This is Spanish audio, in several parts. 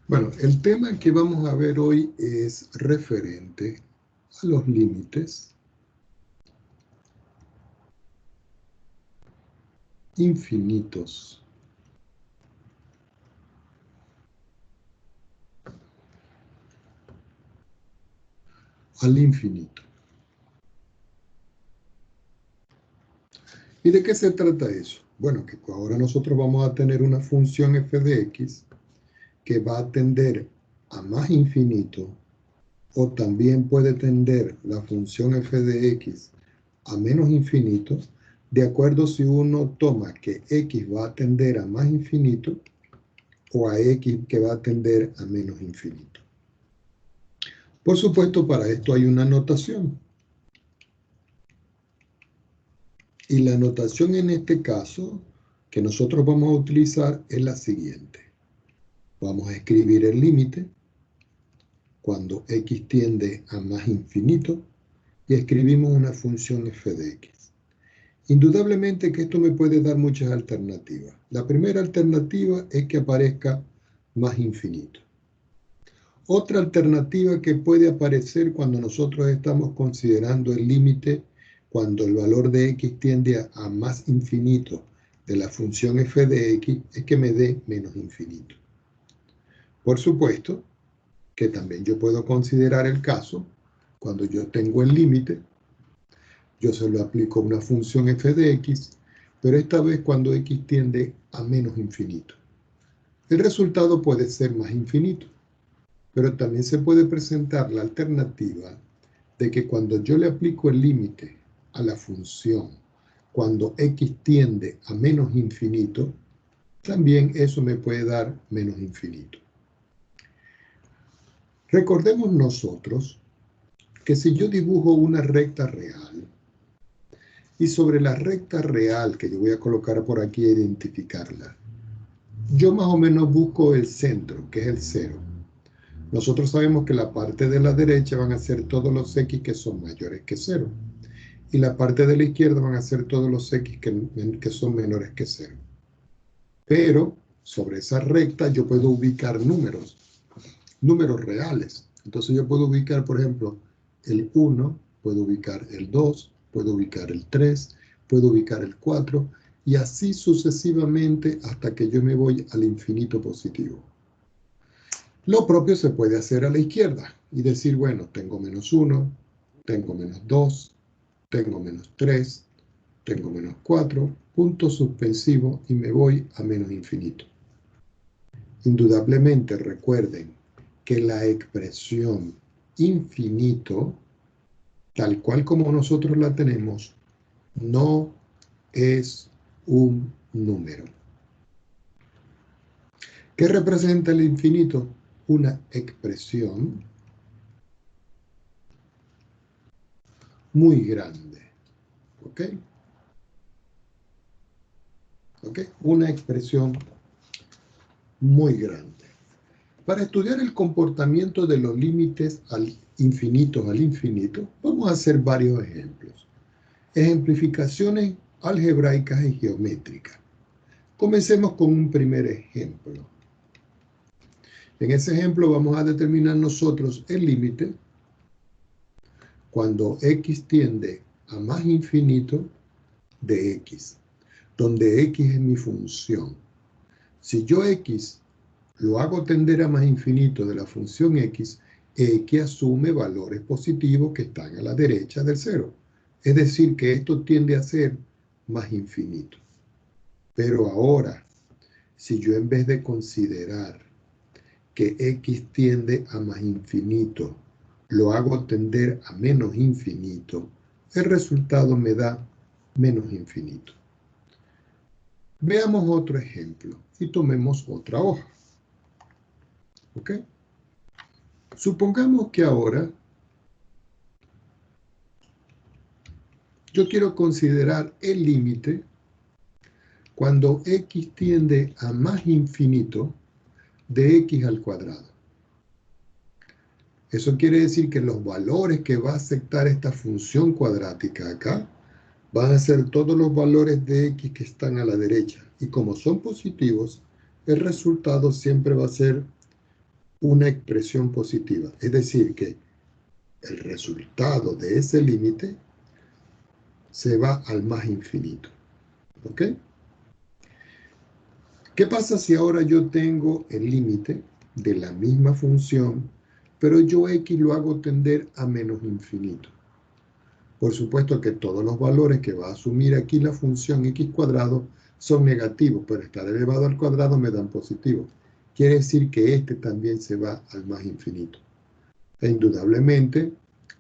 Bueno, el tema que vamos a ver hoy es referente a los límites infinitos al infinito. ¿Y de qué se trata eso? Bueno, que ahora nosotros vamos a tener una función f de x que va a tender a más infinito, o también puede tender la función f de x a menos infinito, de acuerdo si uno toma que x va a tender a más infinito o a x que va a tender a menos infinito. Por supuesto, para esto hay una notación. Y la notación en este caso que nosotros vamos a utilizar es la siguiente. Vamos a escribir el límite cuando x tiende a más infinito y escribimos una función f de x. Indudablemente que esto me puede dar muchas alternativas. La primera alternativa es que aparezca más infinito. Otra alternativa que puede aparecer cuando nosotros estamos considerando el límite, cuando el valor de x tiende a más infinito de la función f de x, es que me dé menos infinito. Por supuesto que también yo puedo considerar el caso cuando yo tengo el límite, yo se lo aplico a una función f de x, pero esta vez cuando x tiende a menos infinito. El resultado puede ser más infinito, pero también se puede presentar la alternativa de que cuando yo le aplico el límite a la función, cuando x tiende a menos infinito, también eso me puede dar menos infinito. Recordemos nosotros que si yo dibujo una recta real, y sobre la recta real que yo voy a colocar por aquí e identificarla, yo más o menos busco el centro, que es el 0. Nosotros sabemos que la parte de la derecha van a ser todos los x que son mayores que 0. Y la parte de la izquierda van a ser todos los x que son menores que 0. Pero sobre esa recta yo puedo ubicar números reales. Entonces yo puedo ubicar, por ejemplo, el 1, puedo ubicar el 2, puedo ubicar el 3, puedo ubicar el 4, y así sucesivamente hasta que yo me voy al infinito positivo. Lo propio se puede hacer a la izquierda y decir, bueno, tengo menos 1, tengo menos 2, tengo menos 3, tengo menos 4, punto suspensivo y me voy a menos infinito. Indudablemente recuerden que la expresión infinito, tal cual como nosotros la tenemos, no es un número. ¿Qué representa el infinito? Una expresión muy grande. ¿Ok? ¿Ok? Una expresión muy grande. Para estudiar el comportamiento de los límites al infinito, vamos a hacer varios ejemplos. Ejemplificaciones algebraicas y geométricas. Comencemos con un primer ejemplo. En ese ejemplo vamos a determinar nosotros el límite cuando x tiende a más infinito de x, donde x es mi función. Si yo x lo hago tender a más infinito de la función x asume valores positivos que están a la derecha del 0. Es decir, que esto tiende a ser más infinito. Pero ahora, si yo en vez de considerar que x tiende a más infinito, lo hago tender a menos infinito, el resultado me da menos infinito. Veamos otro ejemplo y tomemos otra hoja. ¿Ok? Supongamos que ahora yo quiero considerar el límite cuando x tiende a más infinito de x al cuadrado. Eso quiere decir que los valores que va a aceptar esta función cuadrática acá van a ser todos los valores de x que están a la derecha. Y como son positivos, el resultado siempre va a ser una expresión positiva. Es decir, que el resultado de ese límite se va al más infinito. ¿Ok? ¿Qué pasa si ahora yo tengo el límite de la misma función, pero yo x lo hago tender a menos infinito? Por supuesto que todos los valores que va a asumir aquí la función x cuadrado son negativos, pero estar elevado al cuadrado me dan positivo. Quiere decir que este también se va al más infinito. E indudablemente,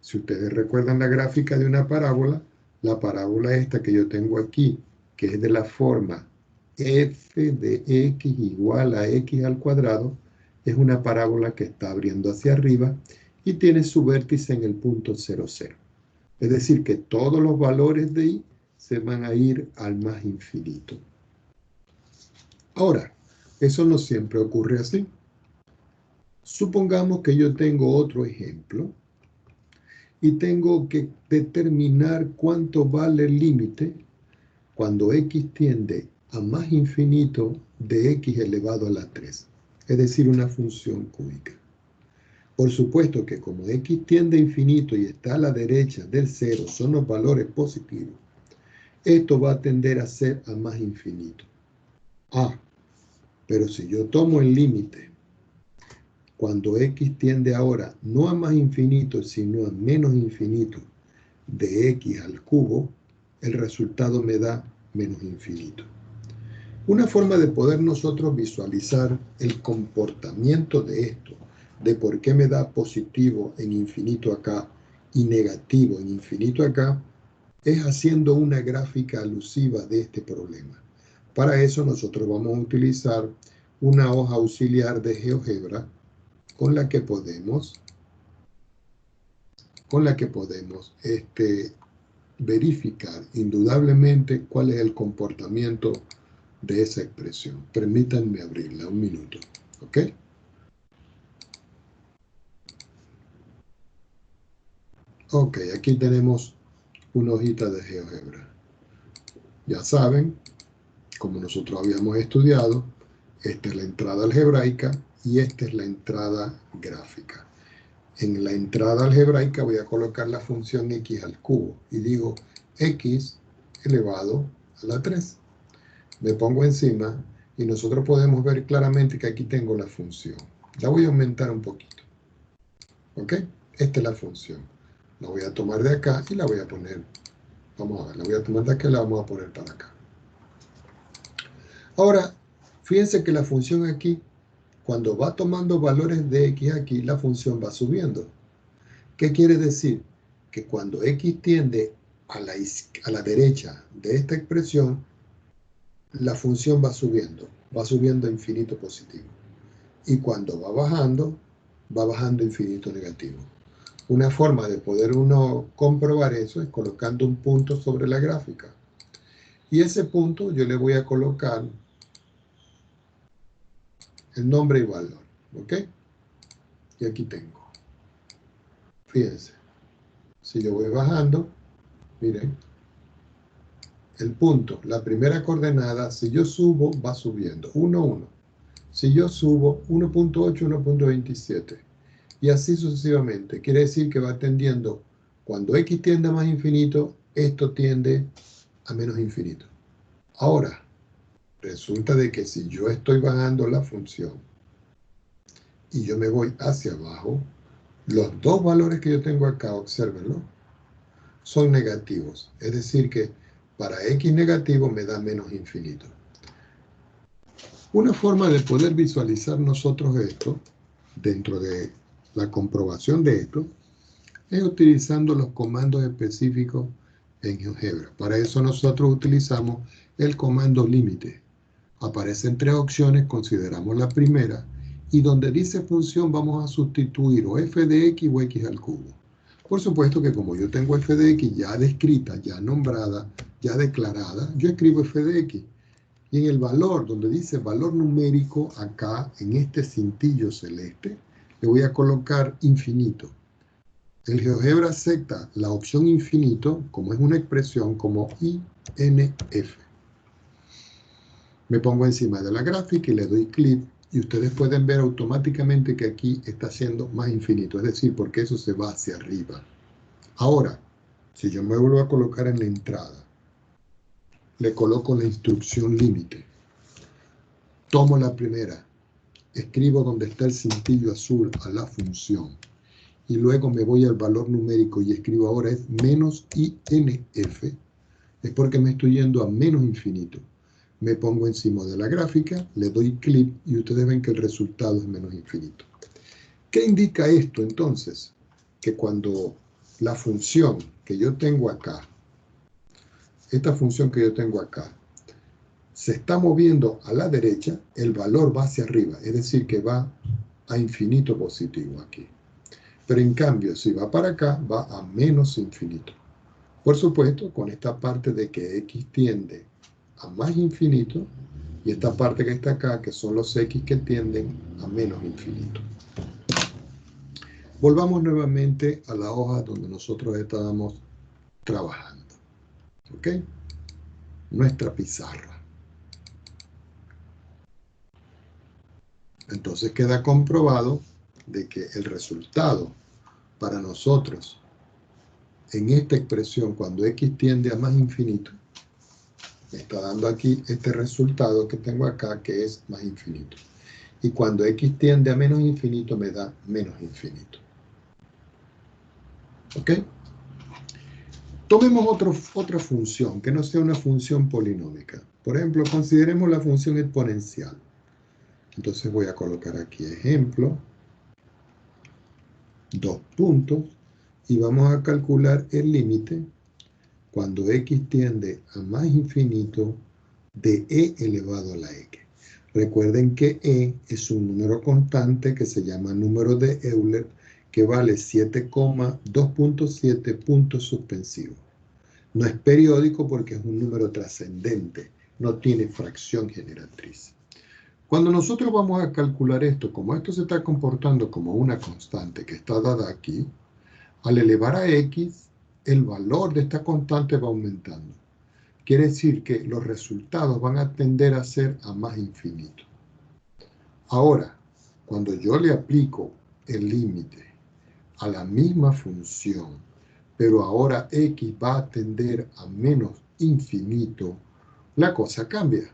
si ustedes recuerdan la gráfica de una parábola, la parábola esta que yo tengo aquí, que es de la forma f de x igual a x al cuadrado, es una parábola que está abriendo hacia arriba y tiene su vértice en el punto 0, 0. Es decir, que todos los valores de y se van a ir al más infinito. Ahora, eso no siempre ocurre así. Supongamos que yo tengo otro ejemplo y tengo que determinar cuánto vale el límite cuando x tiende a más infinito de x elevado a la 3, es decir, una función cúbica. Por supuesto que como x tiende a infinito y está a la derecha del 0, son los valores positivos, esto va a tender a ser a más infinito. Pero si yo tomo el límite cuando x tiende ahora no a más infinito, sino a menos infinito de x al cubo, el resultado me da menos infinito. Una forma de poder nosotros visualizar el comportamiento de esto, de por qué me da positivo en infinito acá y negativo en infinito acá, es haciendo una gráfica alusiva de este problema. Para eso nosotros vamos a utilizar una hoja auxiliar de GeoGebra con la que podemos verificar indudablemente cuál es el comportamiento de esa expresión. Permítanme abrirla un minuto, ¿ok? Ok, aquí tenemos una hojita de GeoGebra. Ya saben, como nosotros habíamos estudiado, esta es la entrada algebraica y esta es la entrada gráfica. En la entrada algebraica voy a colocar la función x al cubo y digo x elevado a la 3. Me pongo encima y nosotros podemos ver claramente que aquí tengo la función. La voy a aumentar un poquito. ¿Ok? Esta es la función. La voy a tomar de acá y la voy a poner. Vamos a ver, la voy a tomar de acá y la vamos a poner para acá. Ahora, fíjense que la función aquí, cuando va tomando valores de x aquí, la función va subiendo. ¿Qué quiere decir? Que cuando x tiende a la derecha de esta expresión, la función va subiendo a infinito positivo. Y cuando va bajando a infinito negativo. Una forma de poder uno comprobar eso es colocando un punto sobre la gráfica. Y ese punto yo le voy a colocar el nombre y valor. ¿Ok? Y aquí tengo. Fíjense. Si yo voy bajando, miren, el punto, la primera coordenada, si yo subo, va subiendo. 1, 1. Si yo subo, 1.8, 1.27. Y así sucesivamente. Quiere decir que va tendiendo, cuando x tiende a más infinito, esto tiende a menos infinito. Ahora, resulta de que si yo estoy bajando la función y yo me voy hacia abajo, los dos valores que yo tengo acá, obsérvenlo, son negativos. Es decir que para x negativo me da menos infinito. Una forma de poder visualizar nosotros esto, dentro de la comprobación de esto, es utilizando los comandos específicos en GeoGebra. Para eso nosotros utilizamos el comando límite. Aparecen tres opciones, consideramos la primera, y donde dice función vamos a sustituir o f de x o x al cubo. Por supuesto que como yo tengo f de x ya descrita, ya nombrada, ya declarada, yo escribo f de x. Y en el valor, donde dice valor numérico, acá en este cintillo celeste, le voy a colocar infinito. El GeoGebra acepta la opción infinito, como es una expresión, como INF. Me pongo encima de la gráfica y le doy clic Y ustedes pueden ver automáticamente que aquí está siendo más infinito, es decir, porque eso se va hacia arriba. Ahora, si yo me vuelvo a colocar en la entrada, le coloco la instrucción límite, tomo la primera, escribo donde está el cintillo azul a la función, y luego me voy al valor numérico y escribo ahora es menos INF, es porque me estoy yendo a menos infinito. Me pongo encima de la gráfica, le doy clic y ustedes ven que el resultado es menos infinito. ¿Qué indica esto entonces? Que cuando la función que yo tengo acá, esta función que yo tengo acá, se está moviendo a la derecha, el valor va hacia arriba, es decir, que va a infinito positivo aquí. Pero en cambio, si va para acá, va a menos infinito. Por supuesto, con esta parte de que x tiende a más infinito, y esta parte que está acá, que son los x que tienden a menos infinito. Volvamos nuevamente a la hoja donde nosotros estábamos trabajando. ¿Ok? Nuestra pizarra. Entonces queda comprobado de que el resultado para nosotros en esta expresión, cuando x tiende a más infinito, me está dando aquí este resultado que tengo acá, que es más infinito. Y cuando x tiende a menos infinito, me da menos infinito. ¿Ok? Tomemos otra función, que no sea una función polinómica. Por ejemplo, consideremos la función exponencial. Entonces voy a colocar aquí ejemplo, 2 puntos, y vamos a calcular el límite cuando x tiende a más infinito de e elevado a la x. Recuerden que e es un número constante que se llama número de Euler, que vale 7,2.7 puntos suspensivos. No es periódico porque es un número trascendente, no tiene fracción generatriz. Cuando nosotros vamos a calcular esto, como esto se está comportando como una constante que está dada aquí, al elevar a x, el valor de esta constante va aumentando. Quiere decir que los resultados van a tender a ser a más infinito. Ahora, cuando yo le aplico el límite a la misma función, pero ahora x va a tender a menos infinito, la cosa cambia.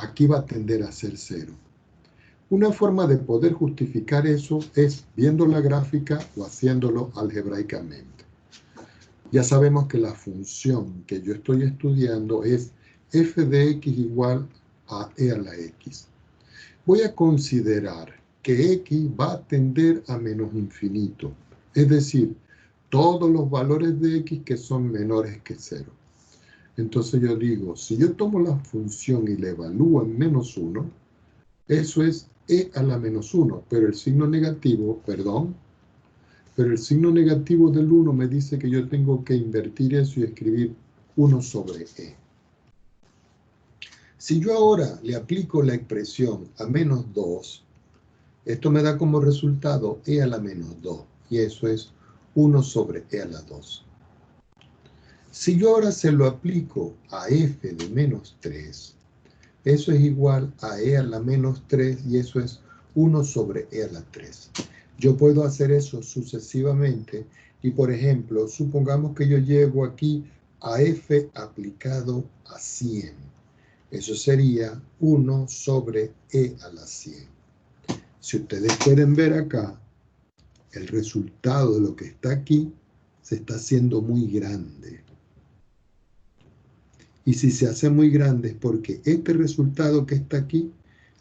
Aquí va a tender a ser 0. Una forma de poder justificar eso es viendo la gráfica o haciéndolo algebraicamente. Ya sabemos que la función que yo estoy estudiando es f de x igual a e a la x. Voy a considerar que x va a tender a menos infinito, es decir, todos los valores de x que son menores que 0. Entonces yo digo, si yo tomo la función y la evalúo en menos 1, eso es e a la menos 1, pero el signo negativo, pero el signo negativo del 1 me dice que yo tengo que invertir eso y escribir 1 sobre e. Si yo ahora le aplico la expresión a menos 2, esto me da como resultado e a la menos 2, y eso es 1 sobre e a la 2. Si yo ahora se lo aplico a f de menos 3, eso es igual a e a la menos 3, y eso es 1 sobre e a la 3. Yo puedo hacer eso sucesivamente, y por ejemplo, supongamos que yo llego aquí a f aplicado a 100. Eso sería 1 sobre e a la 100. Si ustedes pueden ver acá, el resultado de lo que está aquí se está haciendo muy grande. Y si se hace muy grande es porque este resultado que está aquí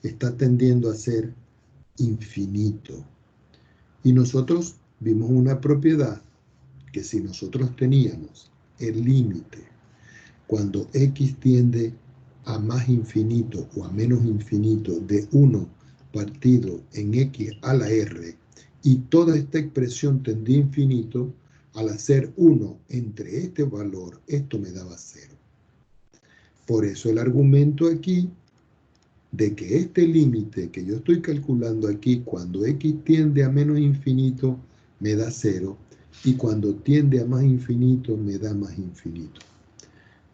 está tendiendo a ser infinito. Y nosotros vimos una propiedad que si nosotros teníamos el límite cuando x tiende a más infinito o a menos infinito de 1 partido en x a la r, y toda esta expresión tendía a infinito, al hacer 1 entre este valor, esto me daba 0. Por eso el argumento aquí de que este límite que yo estoy calculando aquí, cuando x tiende a menos infinito, me da 0, y cuando tiende a más infinito, me da más infinito.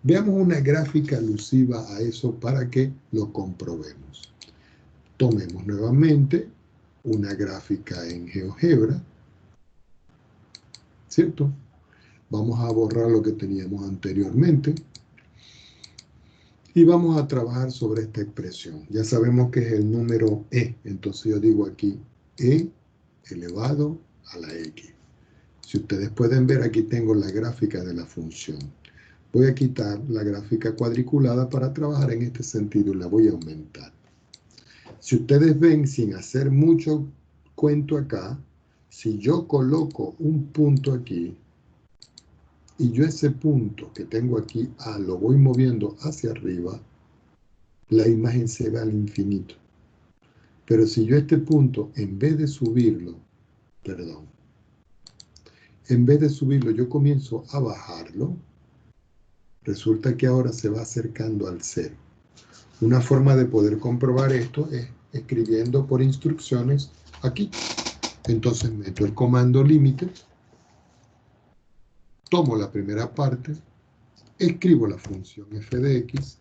Veamos una gráfica alusiva a eso para que lo comprobemos. Tomemos nuevamente una gráfica en GeoGebra, ¿cierto? Vamos a borrar lo que teníamos anteriormente y vamos a trabajar sobre esta expresión. Ya sabemos que es el número e, entonces yo digo aquí e elevado a la x. Si ustedes pueden ver, aquí tengo la gráfica de la función. Voy a quitar la gráfica cuadriculada para trabajar en este sentido y la voy a aumentar. Si ustedes ven, sin hacer mucho cuento acá, si yo coloco un punto aquí y yo ese punto que tengo aquí A lo voy moviendo hacia arriba, la imagen se va al infinito. Pero si yo este punto, en vez de subirlo, yo comienzo a bajarlo, resulta que ahora se va acercando al cero. Una forma de poder comprobar esto es escribiendo por instrucciones aquí. Entonces meto el comando límite, tomo la primera parte, escribo la función f de x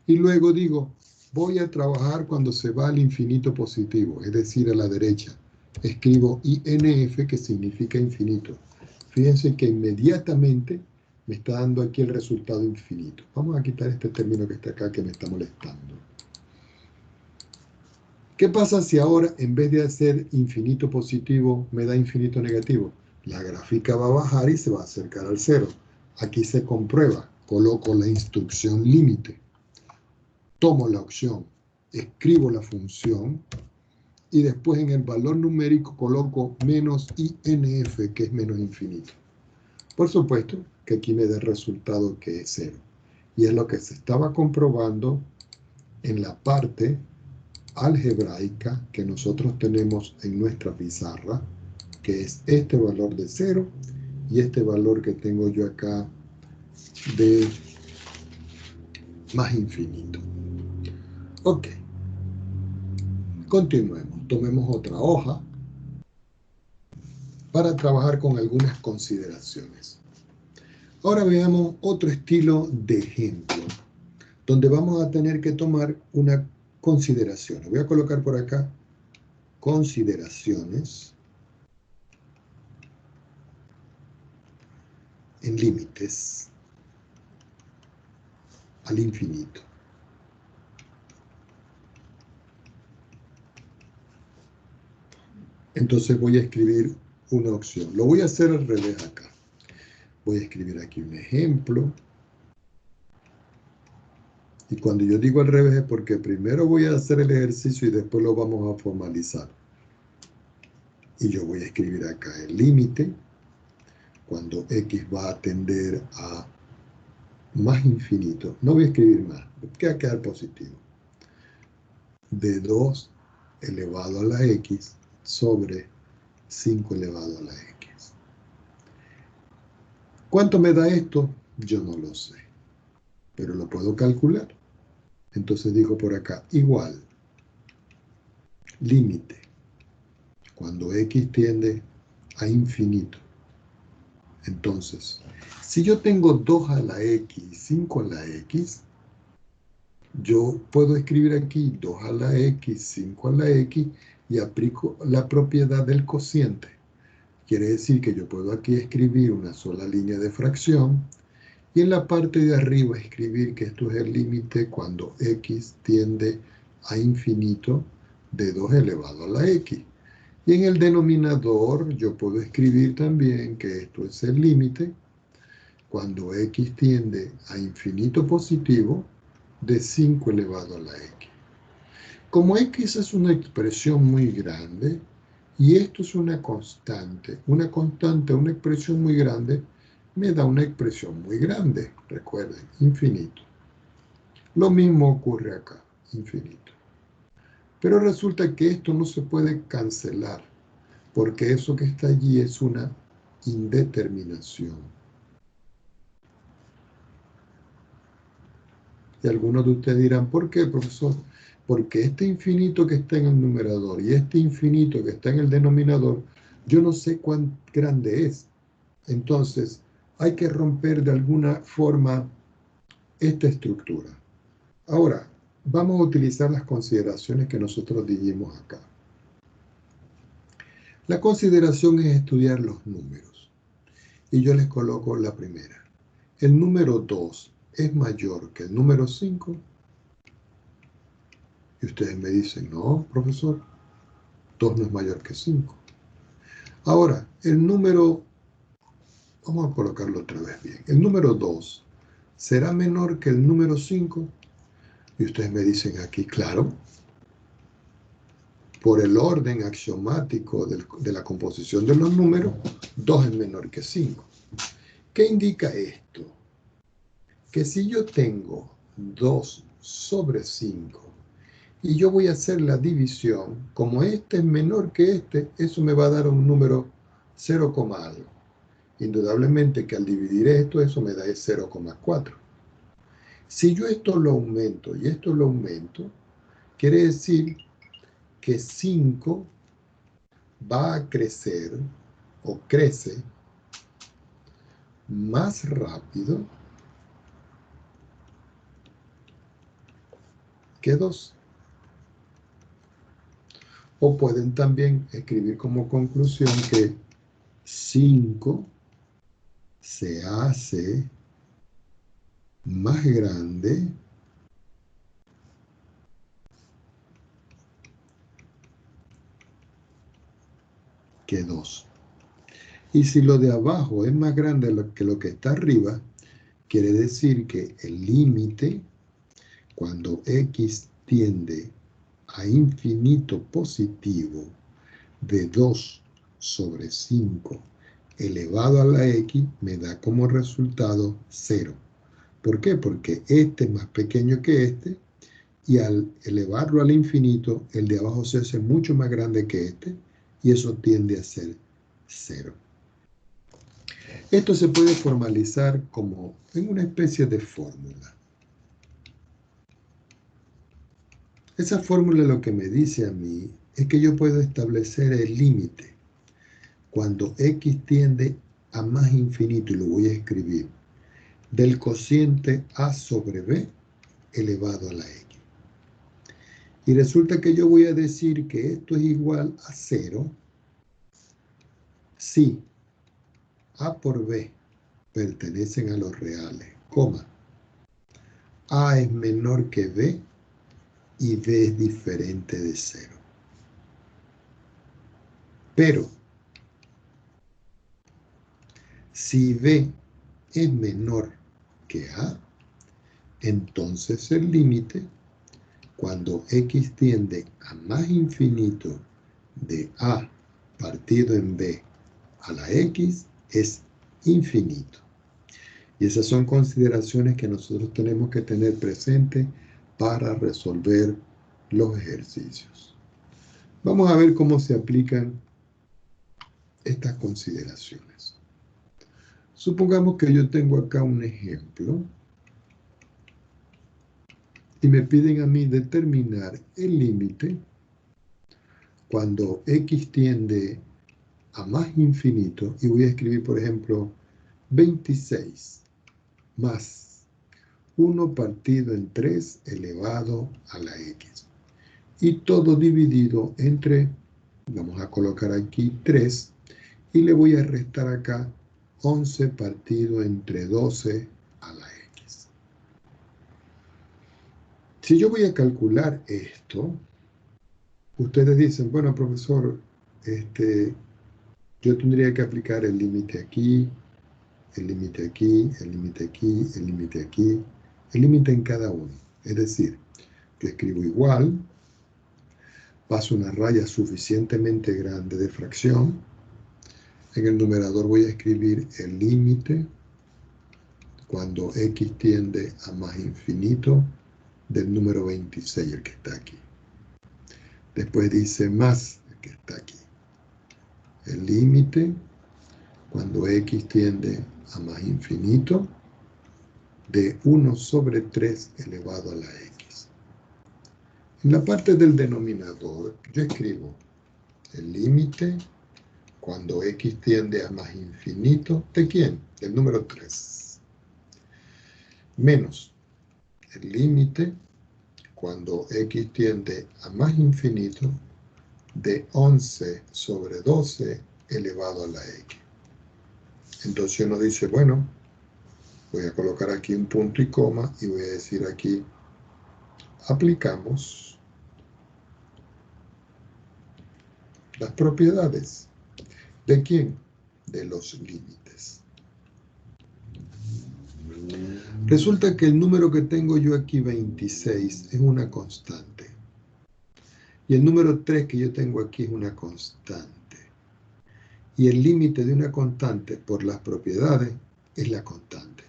y luego digo, voy a trabajar cuando se va al infinito positivo, es decir, a la derecha. Escribo INF, que significa infinito. Fíjense que inmediatamente me está dando aquí el resultado infinito. Vamos a quitar este término que está acá que me está molestando. ¿Qué pasa si ahora, en vez de hacer infinito positivo, me da infinito negativo? La gráfica va a bajar y se va a acercar al cero. Aquí se comprueba. Coloco la instrucción límite. Tomo la opción, escribo la función y después en el valor numérico coloco menos INF, que es menos infinito. Por supuesto que aquí me da el resultado que es cero. Y es lo que se estaba comprobando en la parte algebraica que nosotros tenemos en nuestra pizarra, que es este valor de 0 y este valor que tengo yo acá de más infinito. Ok, continuemos, tomemos otra hoja para trabajar con algunas consideraciones. Ahora veamos otro estilo de ejemplo, donde vamos a tener que tomar una consideración. Voy a colocar por acá consideraciones en límites al infinito. Entonces voy a escribir una opción. Lo voy a hacer al revés acá. Voy a escribir aquí un ejemplo. Y cuando yo digo al revés es porque primero voy a hacer el ejercicio y después lo vamos a formalizar. Y yo voy a escribir acá el límite. Cuando x va a tender a más infinito. No voy a escribir más. Que va a quedar positivo. De 2 elevado a la x sobre 5 elevado a la x. ¿Cuánto me da esto? Yo no lo sé, pero lo puedo calcular. Entonces digo por acá, igual, límite, cuando x tiende a infinito. Entonces, si yo tengo 2 a la x y 5 a la x, yo puedo escribir aquí 2 a la x, 5 a la x y aplico la propiedad del cociente. Quiere decir que yo puedo aquí escribir una sola línea de fracción y en la parte de arriba escribir que esto es el límite cuando x tiende a infinito de 2 elevado a la x. Y en el denominador yo puedo escribir también que esto es el límite cuando x tiende a infinito positivo de 5 elevado a la x. Como x es una expresión muy grande y esto es una constante, una expresión muy grande, me da una expresión muy grande, recuerden, infinito. Lo mismo ocurre acá, infinito. Pero resulta que esto no se puede cancelar, porque eso que está allí es una indeterminación. Y algunos de ustedes dirán, ¿por qué, profesor? Porque este infinito que está en el numerador y este infinito que está en el denominador, yo no sé cuán grande es. Entonces, hay que romper de alguna forma esta estructura. Ahora, vamos a utilizar las consideraciones que nosotros dijimos acá. La consideración es estudiar los números. Y yo les coloco la primera. El número 2 es mayor que el número 5. Y ustedes me dicen, no, profesor, 2 no es mayor que 5. Ahora, el número, vamos a colocarlo otra vez bien. El número 2 será menor que el número 5. Y ustedes me dicen aquí, claro, por el orden axiomático de la composición de los números, 2 es menor que 5. ¿Qué indica esto? Que si yo tengo 2 sobre 5 y yo voy a hacer la división, como este es menor que este, eso me va a dar un número 0, algo. Indudablemente que al dividir esto, eso me da 0,4. Si yo esto lo aumento y esto lo aumento, quiere decir que 5 va a crecer o crece más rápido que 2. O pueden también escribir como conclusión que 5 se hace más grande que 2. Y si lo de abajo es más grande que lo que está arriba, quiere decir que el límite, cuando x tiende a infinito positivo de 2 sobre 5 elevado a la x, me da como resultado 0. ¿Por qué? Porque este es más pequeño que este, y al elevarlo al infinito, el de abajo se hace mucho más grande que este, y eso tiende a ser 0. Esto se puede formalizar como en una especie de fórmula. Esa fórmula lo que me dice a mí es que yo puedo establecer el límite cuando x tiende a más infinito, y lo voy a escribir, del cociente a sobre b elevado a la x. Y resulta que yo voy a decir que esto es igual a 0 si a por b pertenecen a los reales, coma, a es menor que b y b es diferente de 0. Pero si b es menor que a, entonces el límite, cuando x tiende a más infinito de a partido en b a la x, es infinito. Y esas son consideraciones que nosotros tenemos que tener presente para resolver los ejercicios. Vamos a ver cómo se aplican estas consideraciones. Supongamos que yo tengo acá un ejemplo y me piden a mí determinar el límite cuando x tiende a más infinito, y voy a escribir, por ejemplo, 26 más 1 partido en 3 elevado a la x. Y todo dividido entre, vamos a colocar aquí 3, y le voy a restar acá 11 partido entre 12 a la x. Si yo voy a calcular esto, ustedes dicen, bueno, profesor, yo tendría que aplicar el límite aquí, el límite aquí, el límite aquí, el límite aquí, el límite en cada uno. Es decir, yo escribo igual, paso una raya suficientemente grande de fracción. En el numerador voy a escribir el límite cuando x tiende a más infinito del número 26, el que está aquí. Después dice más, el que está aquí. El límite cuando x tiende a más infinito de 1 sobre 3 elevado a la x. En la parte del denominador, yo escribo el límite cuando x tiende a más infinito, ¿de quién? Del número 3. Menos el límite cuando x tiende a más infinito, de 11 sobre 12 elevado a la x. Entonces uno dice, bueno, voy a colocar aquí un punto y coma y voy a decir aquí, aplicamos las propiedades. ¿De quién? De los límites. Resulta que el número que tengo yo aquí, 26, es una constante. Y el número 3 que yo tengo aquí es una constante. Y el límite de una constante por las propiedades es la constante.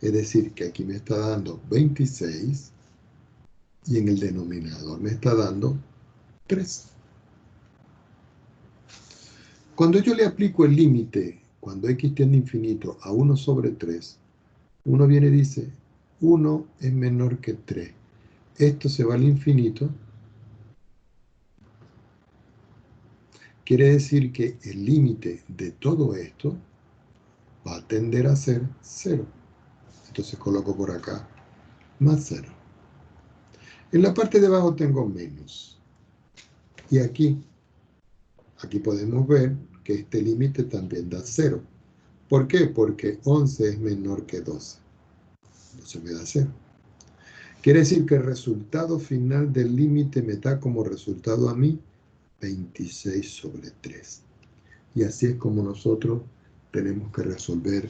Es decir, que aquí me está dando 26 y en el denominador me está dando 3. Cuando yo le aplico el límite, cuando x tiende a infinito a 1 sobre 3, uno viene y dice, 1 es menor que 3. Esto se va al infinito. Quiere decir que el límite de todo esto va a tender a ser 0. Entonces coloco por acá más 0. En la parte de abajo tengo menos. Y aquí podemos ver que este límite también da 0. ¿Por qué? Porque 11 es menor que 12. Entonces me da 0. Quiere decir que el resultado final del límite me da como resultado a mí 26 sobre 3. Y así es como nosotros tenemos que resolver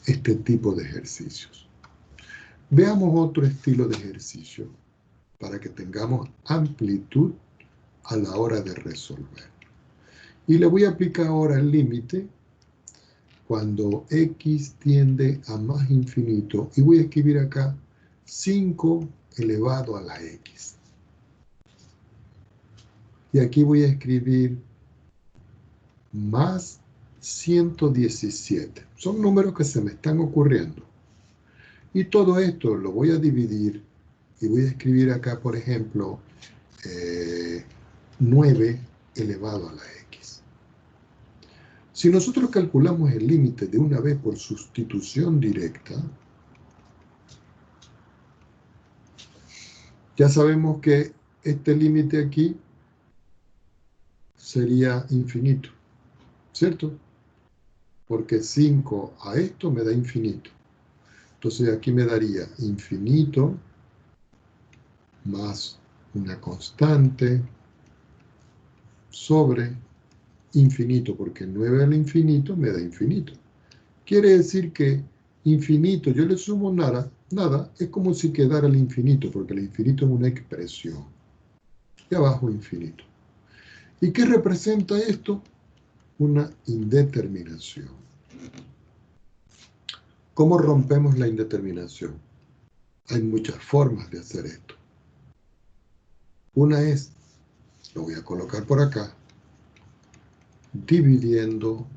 este tipo de ejercicios. Veamos otro estilo de ejercicio para que tengamos amplitud a la hora de resolver. Y le voy a aplicar ahora el límite cuando x tiende a más infinito. Y voy a escribir acá 5 elevado a la x. Y aquí voy a escribir más 117. Son números que se me están ocurriendo. Y todo esto lo voy a dividir y voy a escribir acá, por ejemplo, 9 elevado a la x. Si nosotros calculamos el límite de una vez por sustitución directa, ya sabemos que este límite aquí sería infinito, ¿cierto? Porque 5 a esto me da infinito. Entonces aquí me daría infinito más una constante sobre infinito, porque 9 al infinito me da infinito. Quiere decir que infinito, yo le sumo nada, es como si quedara el infinito, porque el infinito es una expresión. Y abajo infinito. ¿Y qué representa esto? Una indeterminación. ¿Cómo rompemos la indeterminación? Hay muchas formas de hacer esto. Una es, lo voy a colocar por acá, dividiendo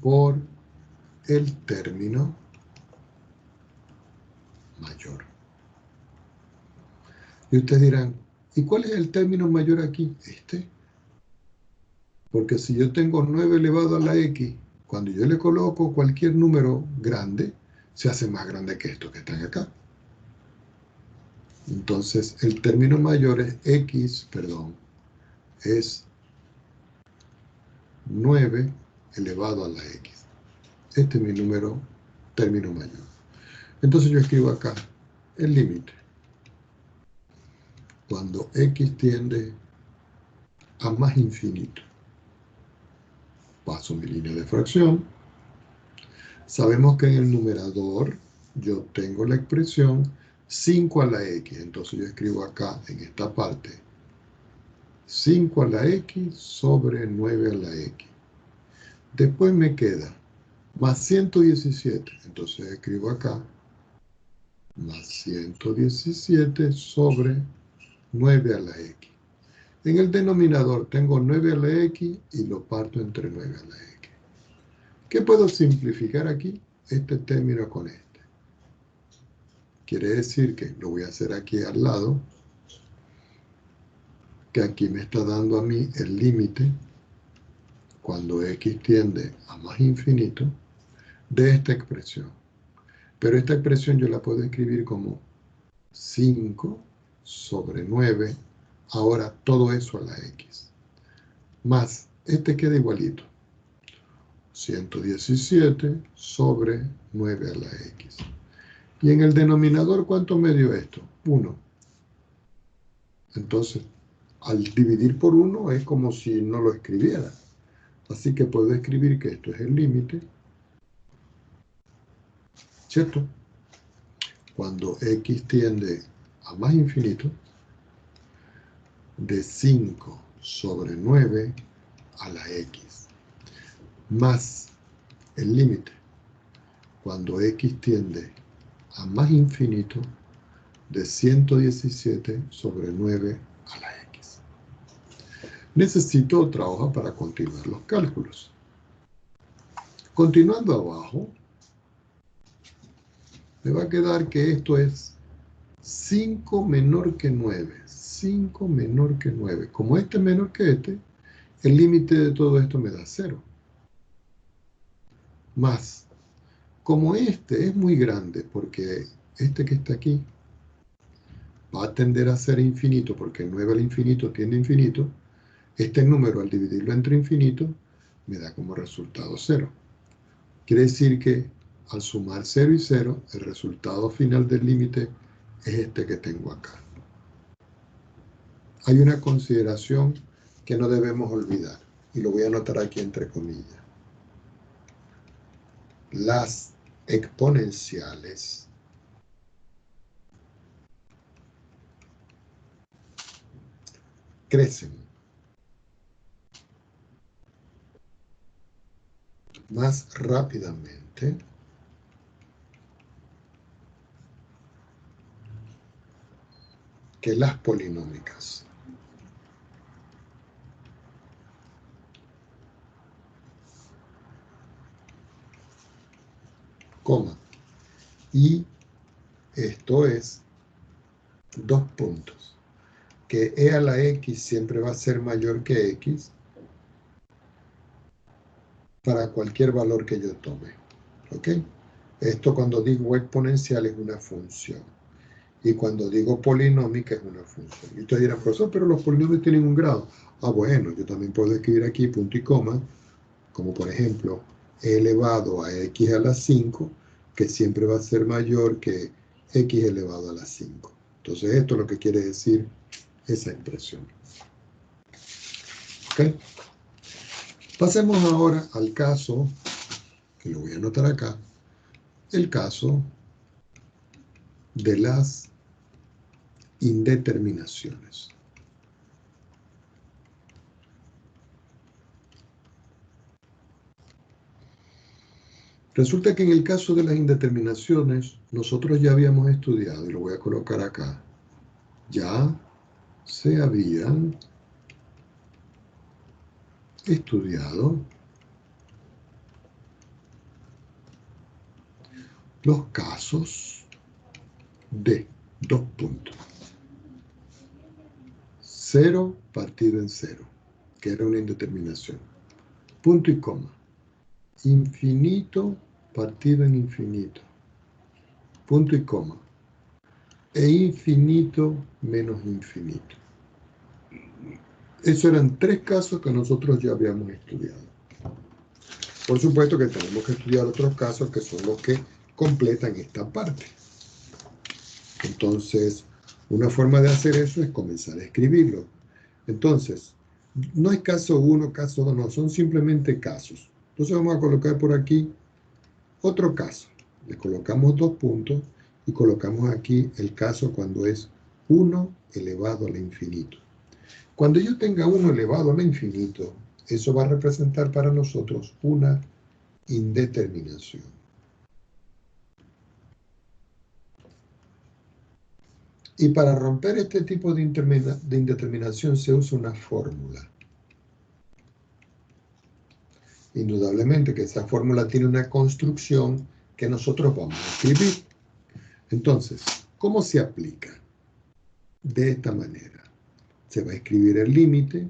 por el término mayor. Y ustedes dirán, ¿y cuál es el término mayor aquí? Este. Porque si yo tengo 9 elevado a la x, cuando yo le coloco cualquier número grande, se hace más grande que estos que están acá. Entonces, el término mayor es es 9 elevado a la x. Este es mi término mayor. Entonces yo escribo acá el límite. Cuando x tiende a más infinito. Paso mi línea de fracción. Sabemos que en el numerador yo tengo la expresión 5 a la x. Entonces yo escribo acá en esta parte 5 a la x sobre 9 a la x. Después me queda más 117. Entonces escribo acá más 117 sobre 9 a la x. En el denominador tengo 9 a la x y lo parto entre 9 a la x. ¿Qué puedo simplificar aquí? Este término con este. Quiere decir que lo voy a hacer aquí al lado, que aquí me está dando a mí el límite, cuando x tiende a más infinito, de esta expresión. Pero esta expresión yo la puedo escribir como 5 sobre 9, ahora todo eso a la x. Más, este queda igualito. 117 sobre 9 a la x. Y en el denominador, ¿cuánto me dio esto? 1. Entonces, al dividir por 1 es como si no lo escribiera. Así que puedo escribir que esto es el límite, ¿cierto? Cuando x tiende a más infinito, de 5 sobre 9 a la x, más el límite, cuando x tiende a más infinito, de 117 sobre 9 a la x. Necesito otra hoja para continuar los cálculos. Continuando abajo, me va a quedar que esto es 5 menor que 9. 5 menor que 9. Como este es menor que este, el límite de todo esto me da 0. Más, como este es muy grande, porque este que está aquí va a tender a ser infinito, porque el 9 al infinito tiende a infinito, este número al dividirlo entre infinito me da como resultado 0. Quiere decir que al sumar 0 y 0, el resultado final del límite es este que tengo acá. Hay una consideración que no debemos olvidar, y lo voy a anotar aquí entre comillas. Las exponenciales crecen más rápidamente que las polinómicas. Coma. Y esto es 2 puntos. Que e a la x siempre va a ser mayor que x para cualquier valor que yo tome. ¿Ok? Esto cuando digo exponencial es una función. Y cuando digo polinómica es una función. Y ustedes dirán, profesor, pero los polinomios tienen un grado. Ah, bueno, yo también puedo escribir aquí punto y coma, como por ejemplo, e elevado a x a la 5, que siempre va a ser mayor que x elevado a la 5. Entonces esto es lo que quiere decir esa expresión. ¿Ok? Pasemos ahora al caso, que lo voy a anotar acá, el caso de las indeterminaciones. Resulta que en el caso de las indeterminaciones, nosotros ya habíamos estudiado, y lo voy a colocar acá, ya se habían estudiado los casos de 2 puntos. 0 partido en 0, que era una indeterminación. Punto y coma. Infinito partido en infinito. Punto y coma. E infinito menos infinito. Esos eran 3 casos que nosotros ya habíamos estudiado. Por supuesto que tenemos que estudiar otros casos que son los que completan esta parte. Entonces, una forma de hacer eso es comenzar a escribirlo. Entonces, no es caso 1, caso 2, no, son simplemente casos. Entonces vamos a colocar por aquí otro caso. Le colocamos 2 puntos y colocamos aquí el caso cuando es 1 elevado al infinito. Cuando yo tenga 1 elevado al infinito, eso va a representar para nosotros una indeterminación. Y para romper este tipo de indeterminación se usa una fórmula. Indudablemente que esa fórmula tiene una construcción que nosotros vamos a escribir. Entonces, ¿cómo se aplica? De esta manera. Se va a escribir el límite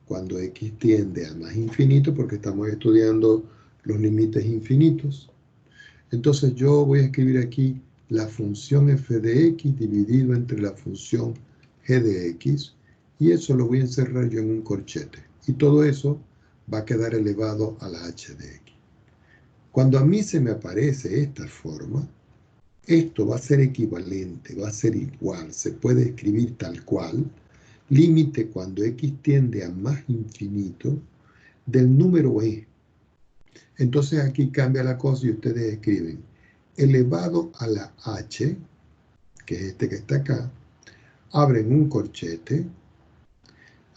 cuando x tiende a más infinito, porque estamos estudiando los límites infinitos. Entonces yo voy a escribir aquí la función f de x dividido entre la función g de x, y eso lo voy a encerrar yo en un corchete. Y todo eso va a quedar elevado a la h de x. Cuando a mí se me aparece esta forma, esto va a ser equivalente, va a ser igual, se puede escribir tal cual, límite cuando x tiende a más infinito del número e. Entonces aquí cambia la cosa y ustedes escriben elevado a la h, que es este que está acá, abren un corchete,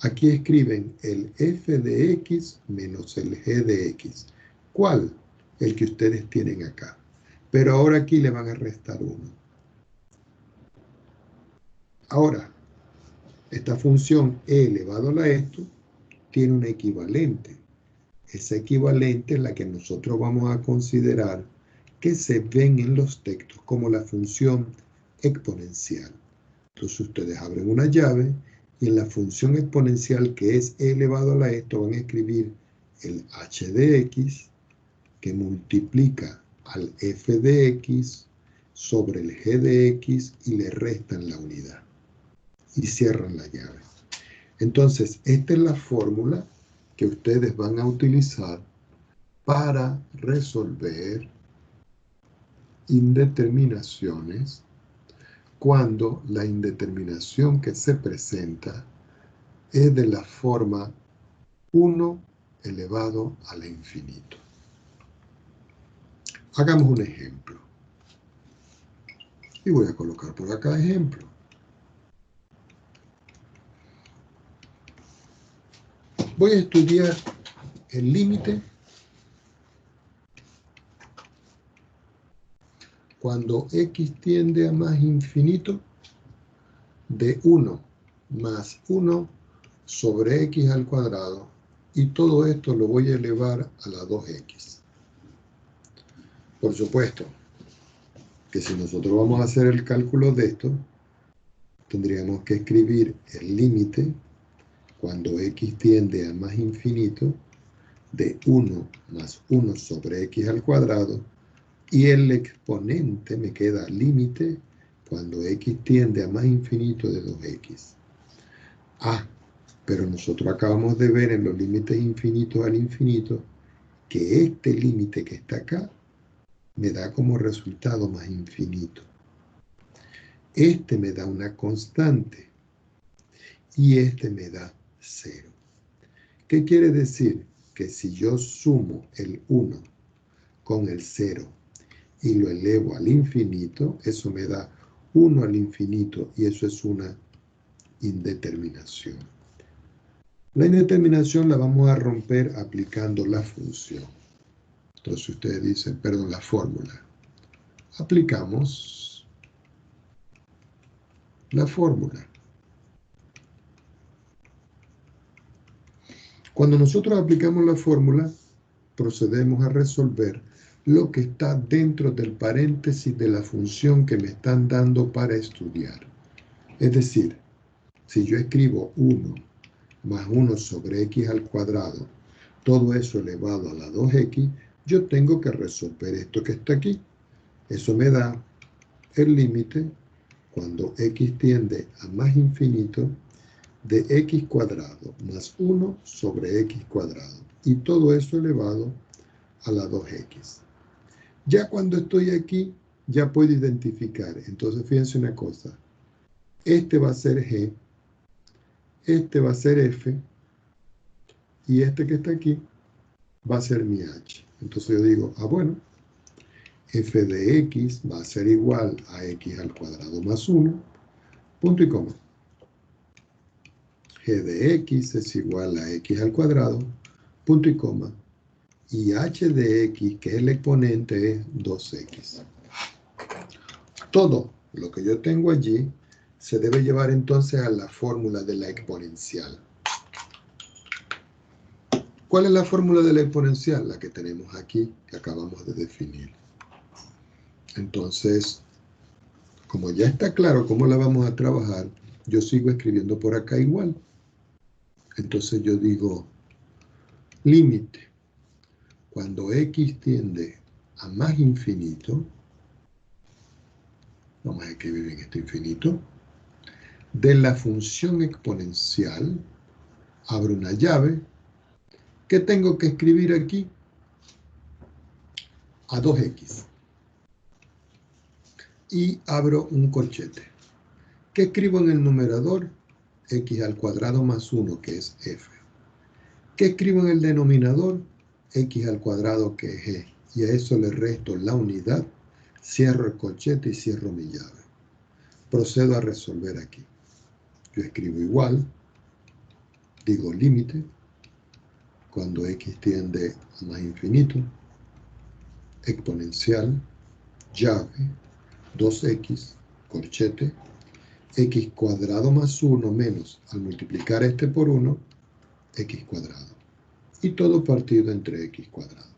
aquí escriben el f de x menos el g de x. ¿Cuál? El que ustedes tienen acá. Pero ahora aquí le van a restar 1. Ahora, esta función e elevado a la esto tiene un equivalente. Esa equivalente es la que nosotros vamos a considerar que se ven en los textos como la función exponencial. Entonces ustedes abren una llave y en la función exponencial que es e elevado a la esto van a escribir el h de x que multiplica al f de x sobre el g de x y le restan la unidad y cierran la llave. Entonces, esta es la fórmula que ustedes van a utilizar para resolver indeterminaciones cuando la indeterminación que se presenta es de la forma 1 elevado al infinito. Hagamos un ejemplo. Y voy a colocar por acá ejemplo. Voy a estudiar el límite cuando x tiende a más infinito de 1 más 1 sobre x al cuadrado, y todo esto lo voy a elevar a la 2x. Por supuesto que si nosotros vamos a hacer el cálculo de esto, tendríamos que escribir el límite cuando x tiende a más infinito de 1 más 1 sobre x al cuadrado, y el exponente me queda límite cuando x tiende a más infinito de 2x. Pero nosotros acabamos de ver en los límites infinitos al infinito que este límite que está acá me da como resultado más infinito. Este me da una constante y este me da 0. ¿Qué quiere decir? Que si yo sumo el 1 con el 0 y lo elevo al infinito, eso me da 1 al infinito y eso es una indeterminación. La indeterminación la vamos a romper aplicando la función. Entonces ustedes dicen, perdón, la fórmula. Aplicamos la fórmula. Cuando nosotros aplicamos la fórmula, procedemos a resolver lo que está dentro del paréntesis de la función que me están dando para estudiar. Es decir, si yo escribo 1 más 1 sobre x al cuadrado, todo eso elevado a la 2x, yo tengo que resolver esto que está aquí. Eso me da el límite cuando x tiende a más infinito de x cuadrado más 1 sobre x cuadrado. Y todo eso elevado a la 2x. Ya cuando estoy aquí, ya puedo identificar. Entonces, fíjense una cosa. Este va a ser g, este va a ser f, y este que está aquí va a ser mi h. Entonces yo digo, bueno, f de x va a ser igual a x al cuadrado más 1, punto y coma. G de x es igual a x al cuadrado, punto y coma. Y h de x, que es el exponente, es 2x. Todo lo que yo tengo allí se debe llevar entonces a la fórmula de la exponencial. ¿Cuál es la fórmula de la exponencial? La que tenemos aquí, que acabamos de definir. Entonces, como ya está claro cómo la vamos a trabajar, yo sigo escribiendo por acá igual. Entonces yo digo, límite, cuando x tiende a más infinito, vamos a escribir en esto infinito, de la función exponencial, abro una llave, ¿qué tengo que escribir aquí? A 2x. Y abro un corchete. ¿Qué escribo en el numerador? X al cuadrado más 1, que es f. ¿Qué escribo en el denominador? X al cuadrado, que es g. Y a eso le resto la unidad, cierro el corchete y cierro mi llave. Procedo a resolver aquí. Yo escribo igual, digo límite, cuando x tiende a más infinito, exponencial, llave, 2x, corchete, x cuadrado más 1 menos, al multiplicar este por 1, x cuadrado. Y todo partido entre x cuadrado.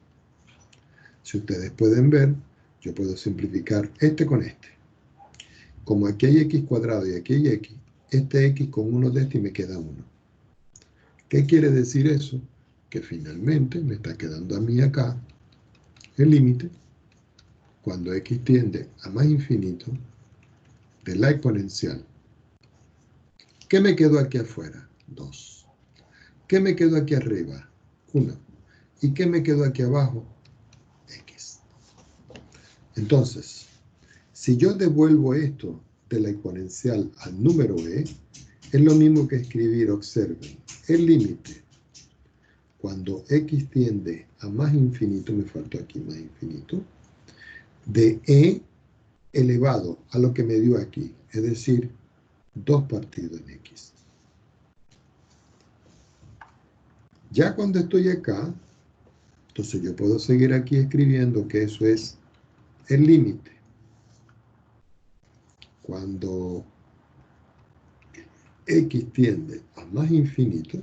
Si ustedes pueden ver, yo puedo simplificar este con este. Como aquí hay x cuadrado y aquí hay x, este x con uno de este y me queda 1. ¿Qué quiere decir eso? Que finalmente me está quedando a mí acá el límite cuando x tiende a más infinito de la exponencial. ¿Qué me quedó aquí afuera? 2. ¿Qué me quedó aquí arriba? 1. ¿Y qué me quedó aquí abajo? X. Entonces, si yo devuelvo esto de la exponencial al número e, es lo mismo que escribir, observen, el límite cuando x tiende a más infinito, me faltó aquí más infinito, de e elevado a lo que me dio aquí, es decir, 2 partido en x. Ya cuando estoy acá, entonces yo puedo seguir aquí escribiendo que eso es el límite. Cuando x tiende a más infinito,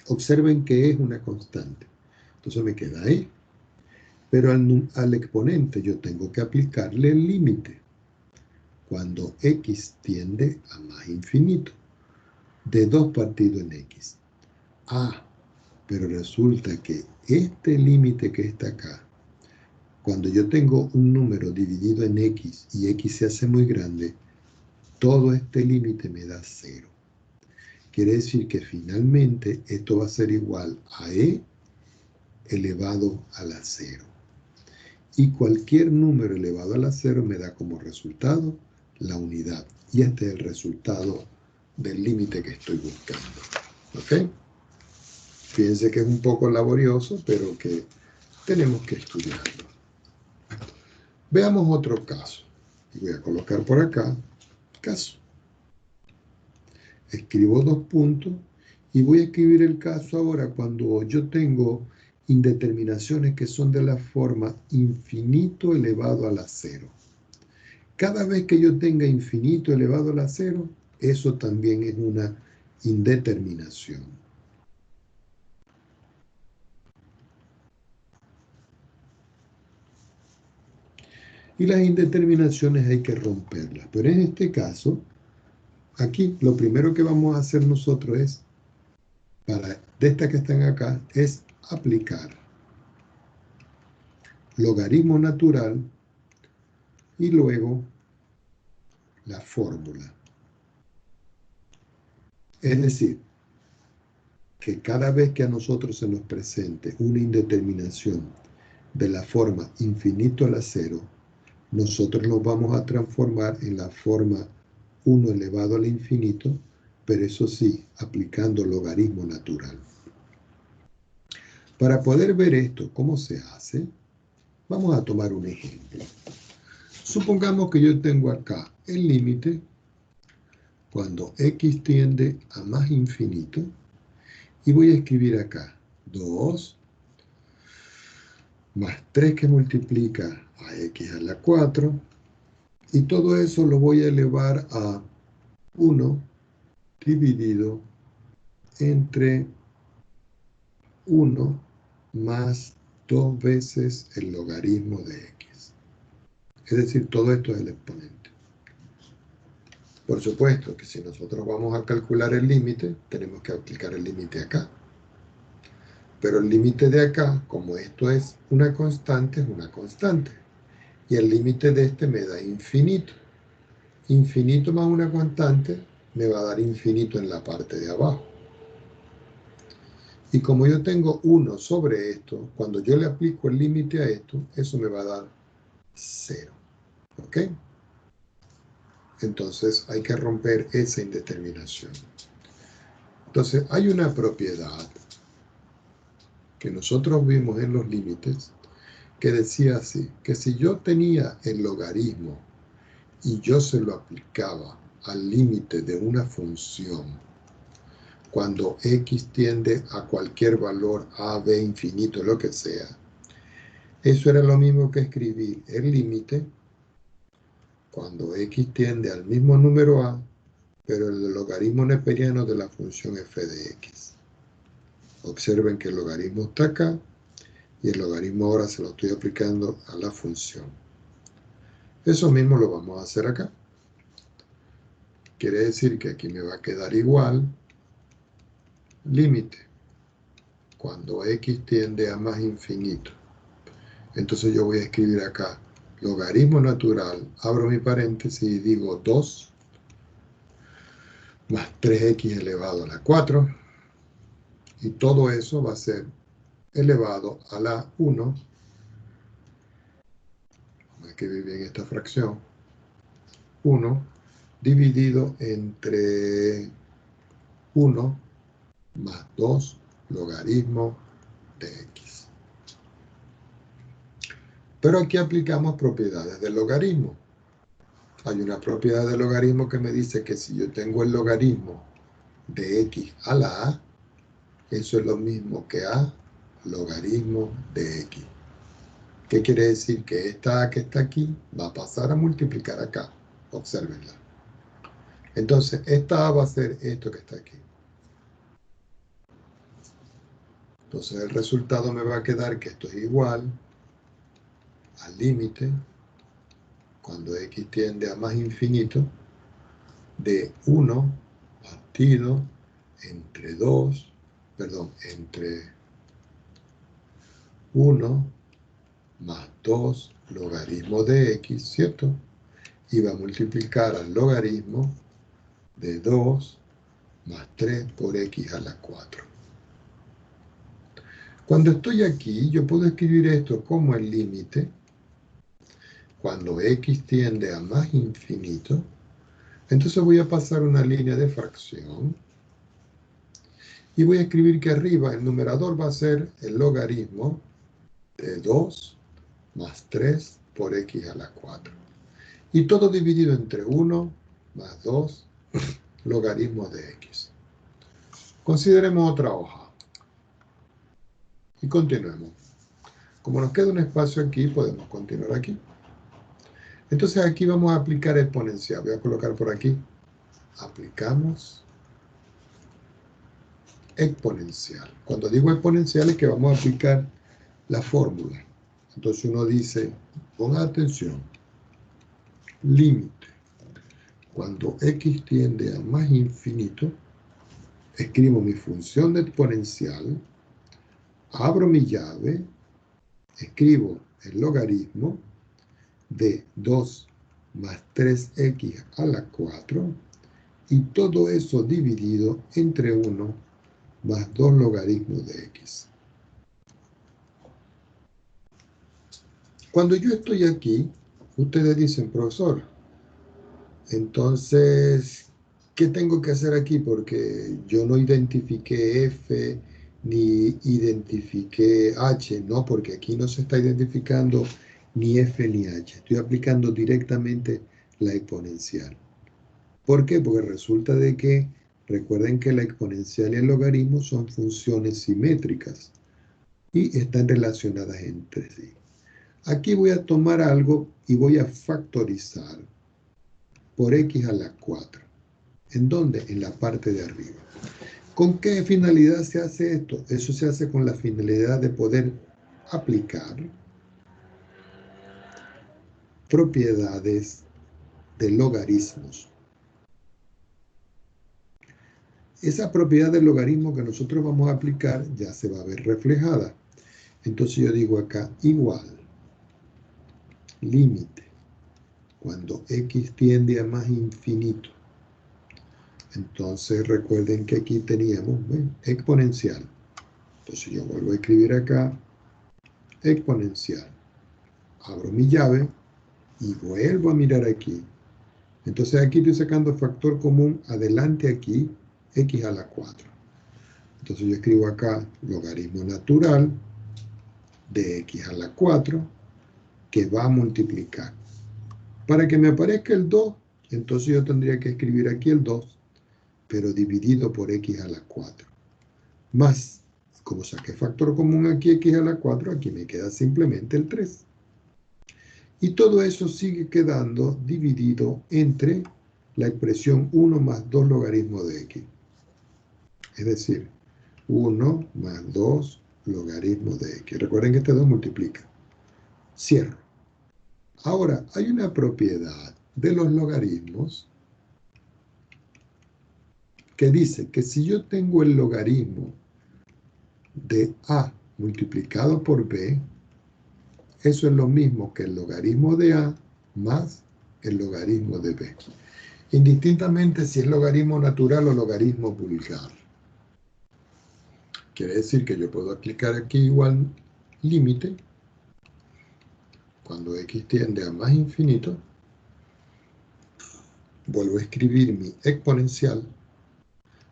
observen que es una constante. Entonces me queda e. Pero al exponente yo tengo que aplicarle el límite. Cuando x tiende a más infinito, de 2 partido en x. Ah, pero resulta que este límite que está acá, cuando yo tengo un número dividido en x y x se hace muy grande, todo este límite me da 0. Quiere decir que finalmente esto va a ser igual a e elevado a la 0. Y cualquier número elevado a la 0 me da como resultado la unidad. Y este es el resultado del límite que estoy buscando. ¿Ok? Fíjense que es un poco laborioso, pero que tenemos que estudiarlo. Veamos otro caso. Y voy a colocar por acá, caso. Escribo 2 puntos y voy a escribir el caso ahora cuando yo tengo indeterminaciones que son de la forma infinito elevado a la 0. Cada vez que yo tenga infinito elevado a la 0, eso también es una indeterminación. Y las indeterminaciones hay que romperlas. Pero en este caso, aquí lo primero que vamos a hacer nosotros es, de estas que están acá, es aplicar logaritmo natural y luego la fórmula. Es decir, que cada vez que a nosotros se nos presente una indeterminación de la forma infinito a la 0, nosotros nos vamos a transformar en la forma 1 elevado al infinito, pero eso sí, aplicando logaritmo natural. Para poder ver esto, ¿cómo se hace? Vamos a tomar un ejemplo. Supongamos que yo tengo acá el límite cuando x tiende a más infinito y voy a escribir acá 2 más 3 que multiplica a x a la 4 y todo eso lo voy a elevar a 1 dividido entre 1 más 2 veces el logaritmo de x. Es decir, todo esto es el exponente. Por supuesto que si nosotros vamos a calcular el límite, tenemos que aplicar el límite acá. Pero el límite de acá, como esto es una constante, y el límite de este me da infinito. Infinito más una constante me va a dar infinito en la parte de abajo. Y como yo tengo 1 sobre esto, cuando yo le aplico el límite a esto, eso me va a dar 0. ¿Ok? Entonces hay que romper esa indeterminación. Entonces hay una propiedad que nosotros vimos en los límites que decía así, que si yo tenía el logaritmo y yo se lo aplicaba al límite de una función, cuando x tiende a cualquier valor a, b, infinito, lo que sea, eso era lo mismo que escribir el límite cuando x tiende al mismo número a, pero el logaritmo neperiano de la función f de x. Observen que el logaritmo está acá y el logaritmo ahora se lo estoy aplicando a la función. Eso mismo lo vamos a hacer acá. Quiere decir que aquí me va a quedar igual límite cuando x tiende a más infinito. Entonces yo voy a escribir acá logaritmo natural, abro mi paréntesis y digo 2 más 3x elevado a la 4, y todo eso va a ser elevado a la 1, vamos a escribir bien esta fracción, 1 dividido entre 1 más 2 logaritmo de x. Pero aquí aplicamos propiedades del logaritmo. Hay una propiedad del logaritmo que me dice que si yo tengo el logaritmo de x a la a, eso es lo mismo que a logaritmo de x. ¿Qué quiere decir? Que esta a que está aquí va a pasar a multiplicar acá. Obsérvenla. Entonces, esta a va a ser esto que está aquí. Entonces, el resultado me va a quedar que esto es igual al límite, cuando x tiende a más infinito, de 1 partido entre 2, entre 1 más 2 logaritmo de x, ¿cierto? Y va a multiplicar al logaritmo de 2 más 3 por x a la 4. Cuando estoy aquí, yo puedo escribir esto como el límite, cuando x tiende a más infinito. Entonces voy a pasar una línea de fracción y voy a escribir que arriba el numerador va a ser el logaritmo de 2 más 3 por x a la 4. Y todo dividido entre 1 más 2 logaritmo de x. Consideremos otra hoja. Y continuemos. Como nos queda un espacio aquí, podemos continuar aquí. Entonces aquí vamos a aplicar exponencial. Voy a colocar por aquí. Aplicamos exponencial. Cuando digo exponencial es que vamos a aplicar la fórmula. Entonces uno dice, ponga atención, límite. Cuando x tiende a más infinito, escribo mi función de exponencial, abro mi llave, escribo el logaritmo de 2 más 3x a la 4, y todo eso dividido entre 1 más 2 logaritmos de x. Cuando yo estoy aquí, ustedes dicen, profesor, entonces, ¿qué tengo que hacer aquí? Porque yo no identifiqué f ni identifiqué h, ¿no? Porque aquí no se está identificando ni f ni h. Estoy aplicando directamente la exponencial. ¿Por qué? Porque resulta de que, recuerden que la exponencial y el logaritmo son funciones simétricas y están relacionadas entre sí. Aquí voy a tomar algo y voy a factorizar por x a la 4. ¿En dónde? En la parte de arriba. ¿Con qué finalidad se hace esto? Eso se hace con la finalidad de poder aplicar propiedades de logaritmos. Esa propiedad del logaritmo que nosotros vamos a aplicar ya se va a ver reflejada. Entonces yo digo acá igual límite, cuando x tiende a más infinito. Entonces recuerden que aquí teníamos, ¿ven?, exponencial. Entonces yo vuelvo a escribir acá, exponencial. Abro mi llave y vuelvo a mirar aquí. Entonces aquí estoy sacando factor común adelante aquí, x a la 4. Entonces yo escribo acá logaritmo natural de x a la 4 que va a multiplicar. Para que me aparezca el 2, entonces yo tendría que escribir aquí el 2, pero dividido por x a la 4. Más, como saqué factor común aquí, x a la 4, aquí me queda simplemente el 3. Y todo eso sigue quedando dividido entre la expresión 1 más 2 logaritmo de x. Es decir, 1 más 2 logaritmo de x. Recuerden que este 2 multiplica. Cierro. Ahora, hay una propiedad de los logaritmos que dice que si yo tengo el logaritmo de a multiplicado por b, eso es lo mismo que el logaritmo de a más el logaritmo de b. Indistintamente si es logaritmo natural o logaritmo vulgar. Quiere decir que yo puedo aplicar aquí igual límite cuando x tiende a más infinito. Vuelvo a escribir mi exponencial,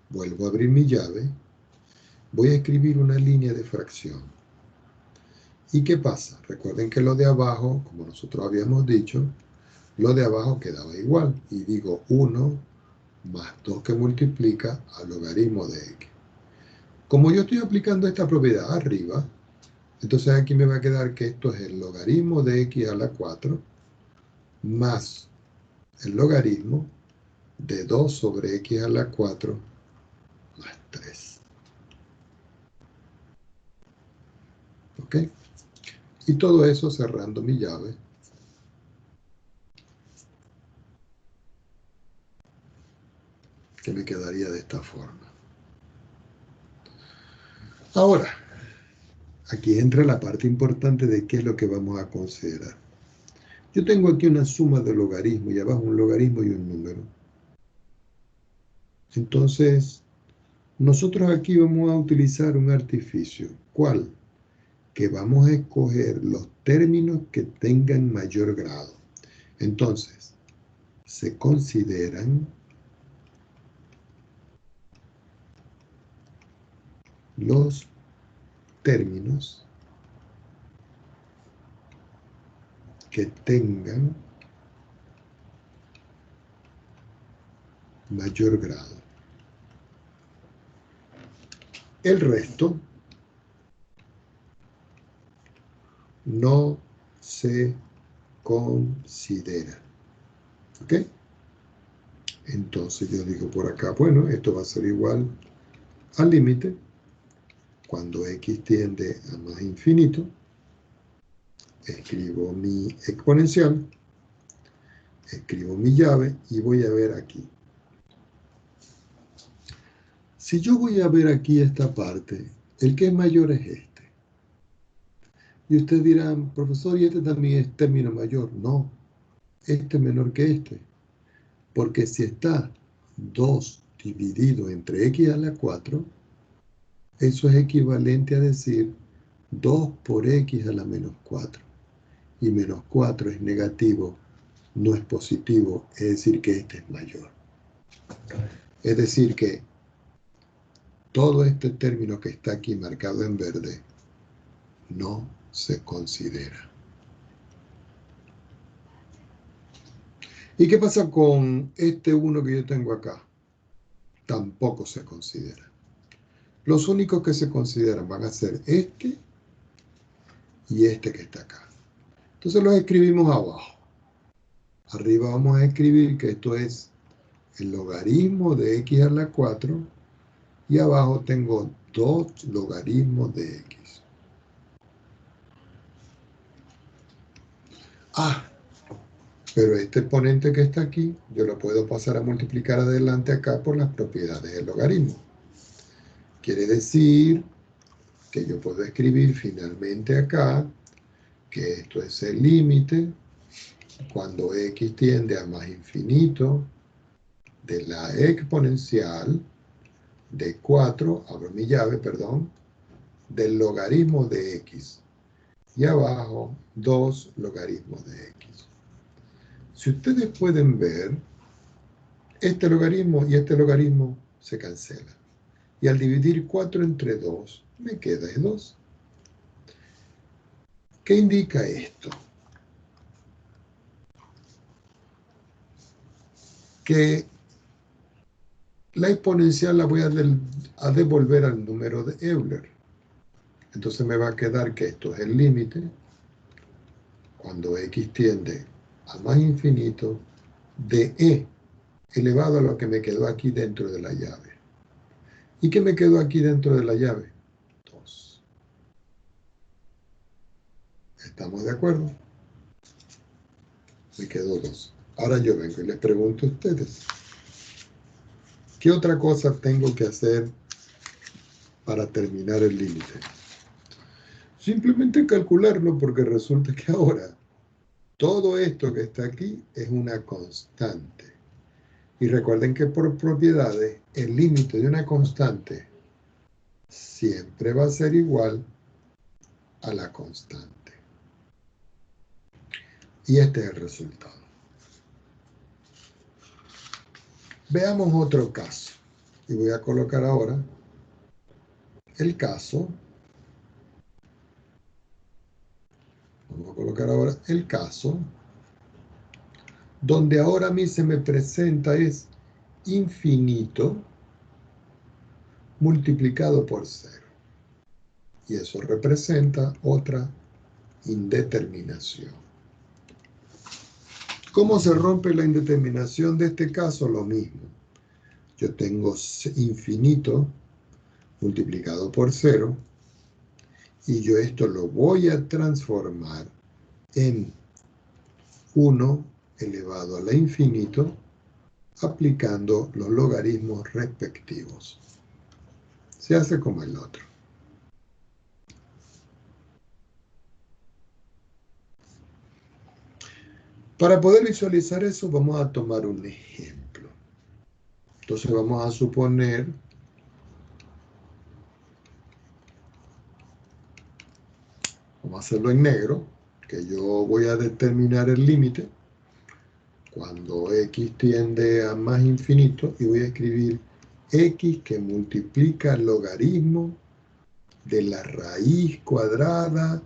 vuelvo a abrir mi llave, voy a escribir una línea de fracción. ¿Y qué pasa? Recuerden que lo de abajo, como nosotros habíamos dicho, lo de abajo quedaba igual. Y digo 1 más 2 que multiplica al logaritmo de x. Como yo estoy aplicando esta propiedad arriba, entonces aquí me va a quedar que esto es el logaritmo de x a la 4 más el logaritmo de 2 sobre x a la 4 más 3. ¿Ok? Y todo eso cerrando mi llave. Que me quedaría de esta forma. Ahora, aquí entra la parte importante de qué es lo que vamos a considerar. Yo tengo aquí una suma de logaritmos y abajo un logaritmo y un número. Entonces, nosotros aquí vamos a utilizar un artificio. ¿Cuál? Que vamos a escoger los términos que tengan mayor grado. Entonces, se consideran los términos que tengan mayor grado. El resto no se considera. ¿Ok? Entonces yo digo por acá, bueno, esto va a ser igual al límite cuando x tiende a más infinito. Escribo mi exponencial, escribo mi llave y voy a ver aquí. Si yo voy a ver aquí esta parte, el que es mayor es este. Y ustedes dirán, profesor, ¿y este también es término mayor? No, este es menor que este. Porque si está 2 dividido entre x a la 4, eso es equivalente a decir 2 por x a la menos 4. Y menos 4 es negativo, no es positivo, es decir que este es mayor. Es decir que todo este término que está aquí marcado en verde no se considera. ¿Y qué pasa con este 1 que yo tengo acá? Tampoco se considera. Los únicos que se consideran van a ser este y este que está acá. Entonces los escribimos abajo. Arriba vamos a escribir que esto es el logaritmo de x a la 4 y abajo tengo 2 logaritmos de x. Pero este exponente que está aquí, yo lo puedo pasar a multiplicar adelante acá por las propiedades del logaritmo. Quiere decir que yo puedo escribir finalmente acá que esto es el límite cuando x tiende a más infinito de la exponencial de 4, abro mi llave, perdón, del logaritmo de x. Y abajo, 2 logaritmos de x. Si ustedes pueden ver, este logaritmo y este logaritmo se cancelan. Y al dividir 4 entre 2, me queda 2. ¿Qué indica esto? Que la exponencial la voy a devolver al número de Euler. Entonces me va a quedar que esto es el límite cuando x tiende a más infinito de e elevado a lo que me quedó aquí dentro de la llave. ¿Y qué me quedó aquí dentro de la llave? 2. ¿Estamos de acuerdo? Me quedó 2. Ahora yo vengo y les pregunto a ustedes, ¿qué otra cosa tengo que hacer para terminar el límite? Simplemente calcularlo, porque resulta que ahora todo esto que está aquí es una constante. Y recuerden que por propiedades, el límite de una constante siempre va a ser igual a la constante. Y este es el resultado. Veamos otro caso. Y voy a colocar ahora el caso. Vamos a colocar ahora el caso donde ahora a mí se me presenta es infinito multiplicado por 0. Y eso representa otra indeterminación. ¿Cómo se rompe la indeterminación de este caso? Lo mismo. Yo tengo infinito multiplicado por 0 y yo esto lo voy a transformar en 1 elevado a la infinito aplicando los logaritmos respectivos. Se hace como el otro. Para poder visualizar eso vamos a tomar un ejemplo. Entonces vamos a suponer vamos a hacerlo en negro, que yo voy a determinar el límite cuando x tiende a más infinito y voy a escribir x que multiplica el logaritmo de la raíz cuadrada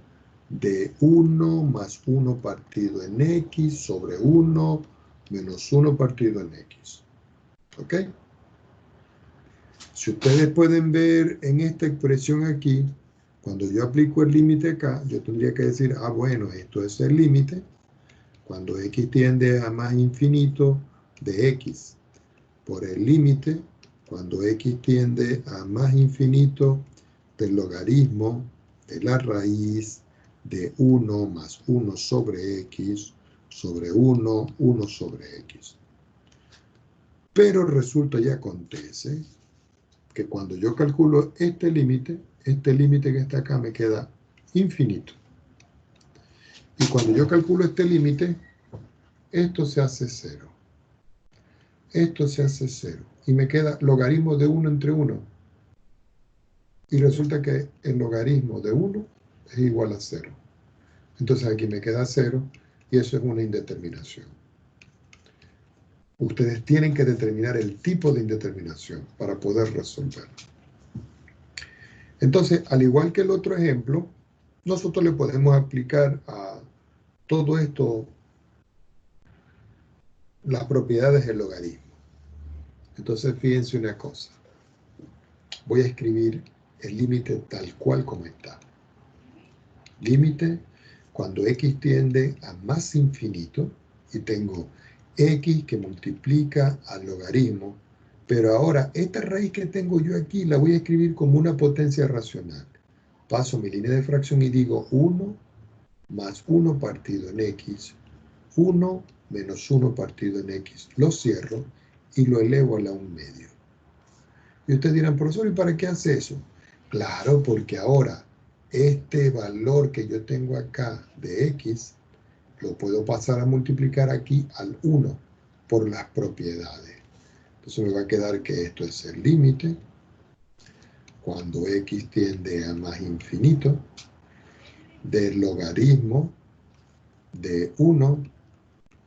de 1 más 1 partido en x sobre 1 menos 1 partido en x. ¿Ok? Si ustedes pueden ver en esta expresión aquí, cuando yo aplico el límite acá, yo tendría que decir, bueno, esto es el límite cuando x tiende a más infinito de x por el límite cuando x tiende a más infinito del logaritmo de la raíz de 1 más 1 sobre x sobre 1, 1 sobre x. Pero resulta y acontece que cuando yo calculo este límite que está acá me queda infinito. Y cuando yo calculo este límite, esto se hace 0. Esto se hace 0. Y me queda logaritmo de 1 entre 1. Y resulta que el logaritmo de 1 es igual a 0. Entonces aquí me queda 0 y eso es una indeterminación. Ustedes tienen que determinar el tipo de indeterminación para poder resolver. Entonces, al igual que el otro ejemplo, nosotros le podemos aplicar a todo esto las propiedades del logaritmo. Entonces, fíjense una cosa. Voy a escribir el límite tal cual como está. Límite cuando x tiende a más infinito y tengo x que multiplica al logaritmo, pero ahora esta raíz que tengo yo aquí la voy a escribir como una potencia racional. Paso mi línea de fracción y digo 1 más 1 partido en x, 1 menos 1 partido en x. Lo cierro y lo elevo a la 1/2. Y ustedes dirán, profesor, ¿y para qué hace eso? Claro, porque ahora este valor que yo tengo acá de x lo puedo pasar a multiplicar aquí al 1 por las propiedades. Entonces me va a quedar que esto es el límite cuando x tiende a más infinito del logaritmo de 1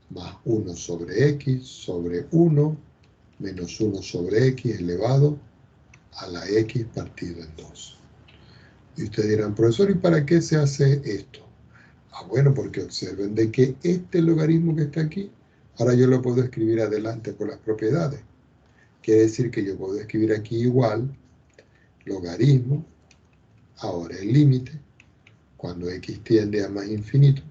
más 1 sobre x sobre 1 menos 1 sobre x elevado a la x partido en 2. Y ustedes dirán, profesor, ¿y para qué se hace esto? Ah, bueno, porque observen de que este logaritmo que está aquí, ahora yo lo puedo escribir adelante por las propiedades. Quiere decir que yo puedo escribir aquí igual, logaritmo, ahora el límite, cuando x tiende a más infinito.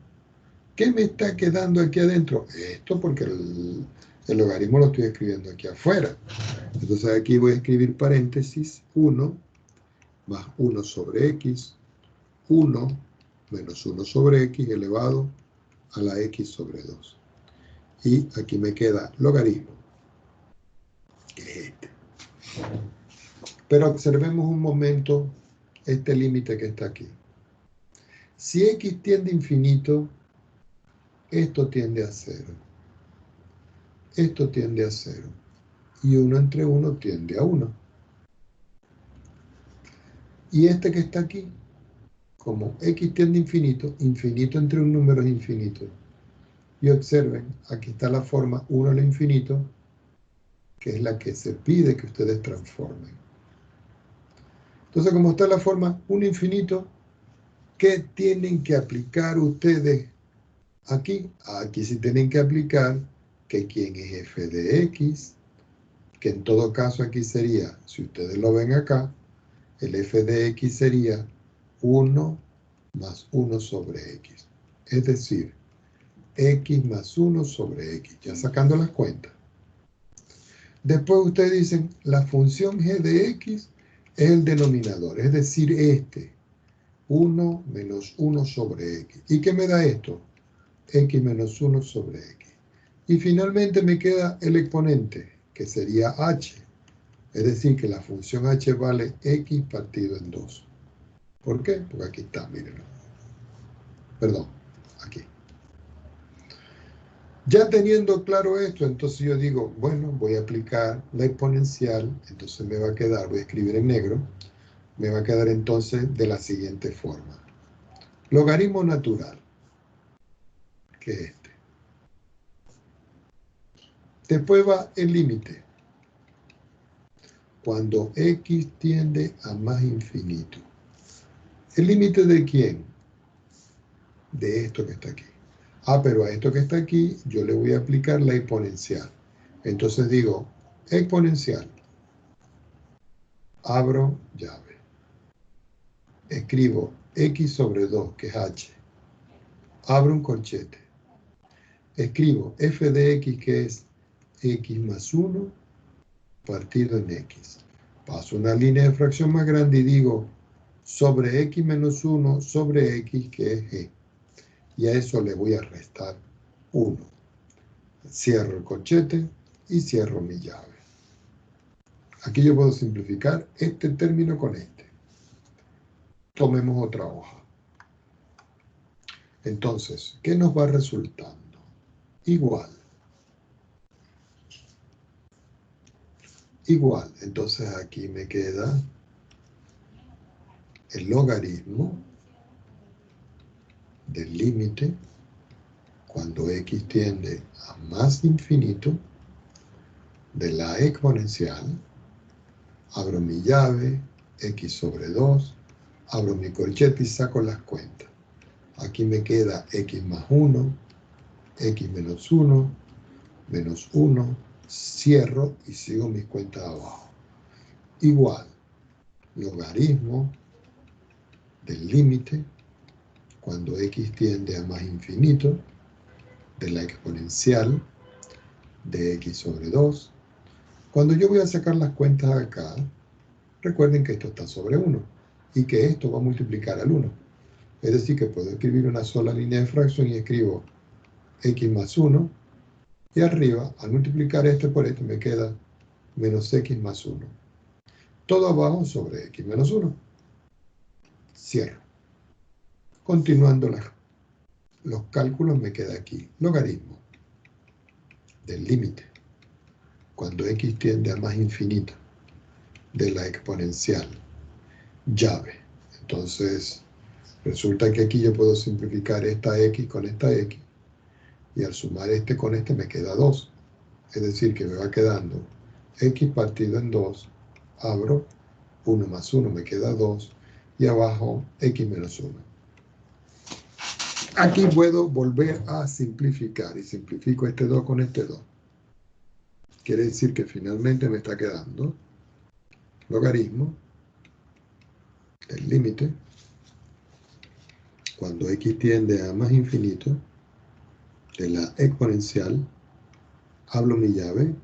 ¿Qué me está quedando aquí adentro? Esto porque el logaritmo lo estoy escribiendo aquí afuera. Entonces aquí voy a escribir paréntesis 1 más 1 sobre x, 1 menos 1 sobre x elevado a la x sobre 2. Y aquí me queda logaritmo, que es este. Pero observemos un momento este límite que está aquí. Si x tiende a infinito, esto tiende a 0. Esto tiende a 0. Y 1 entre 1 tiende a 1. Y este que está aquí, como x tiende a infinito, infinito entre un número es infinito. Y observen, aquí está la forma 1 al infinito, que es la que se pide que ustedes transformen. Entonces, como está la forma 1 infinito, ¿qué tienen que aplicar ustedes aquí? Aquí sí tienen que aplicar que quién es f de x, que en todo caso aquí sería, si ustedes lo ven acá, el f de x sería 1 más 1 sobre x. Es decir, x más 1 sobre x, ya sacando las cuentas. Después ustedes dicen, la función g de x es el denominador, es decir, este, 1 menos 1 sobre x. ¿Y qué me da esto? X menos 1 sobre x. Y finalmente me queda el exponente, que sería h. Es decir, que la función h vale x partido en 2. ¿Por qué? Porque aquí está, mírenlo. Perdón, aquí. Ya teniendo claro esto, entonces yo digo, bueno, voy a aplicar la exponencial, entonces me va a quedar, voy a escribir en negro, me va a quedar entonces de la siguiente forma. Logaritmo natural, que es este. Después va el límite, cuando x tiende a más infinito. ¿El límite de quién? De esto que está aquí. Ah, pero a esto que está aquí yo le voy a aplicar la exponencial. Entonces digo, exponencial, abro llave, escribo x sobre 2, que es h, abro un corchete, escribo f de x, que es x más 1 partido en x. Paso una línea de fracción más grande y digo sobre x menos 1 sobre x, que es g. Y a eso le voy a restar 1. Cierro el corchete y cierro mi llave. Aquí yo puedo simplificar este término con este. Tomemos otra hoja. Entonces, ¿qué nos va resultando? Igual. Igual. Entonces aquí me queda el logaritmo del límite cuando x tiende a más infinito de la exponencial. Abro mi llave, x sobre 2, abro mi corchete y saco las cuentas. Aquí me queda x más 1, x menos 1, menos 1, cierro y sigo mis cuentas abajo. Igual, logaritmo del límite cuando x tiende a más infinito de la exponencial de x sobre 2. Cuando yo voy a sacar las cuentas acá, recuerden que esto está sobre 1 y que esto va a multiplicar al 1. Es decir, que puedo escribir una sola línea de fracción y escribo x más 1 y arriba, al multiplicar este por este, me queda menos x más 1. Todo abajo sobre x menos 1. Cierro. Continuando los cálculos me queda aquí. Logaritmo del límite, cuando x tiende a más infinito, de la exponencial, llave. Entonces, resulta que aquí yo puedo simplificar esta x con esta x, y al sumar este con este me queda 2. Es decir, que me va quedando x partido en 2, abro, 1 más 1 me queda 2, y abajo x menos 1. Aquí puedo volver a simplificar, y simplifico este 2 con este 2. Quiere decir que finalmente me está quedando logaritmo del límite, cuando x tiende a más infinito, de la exponencial, hablo mi llave,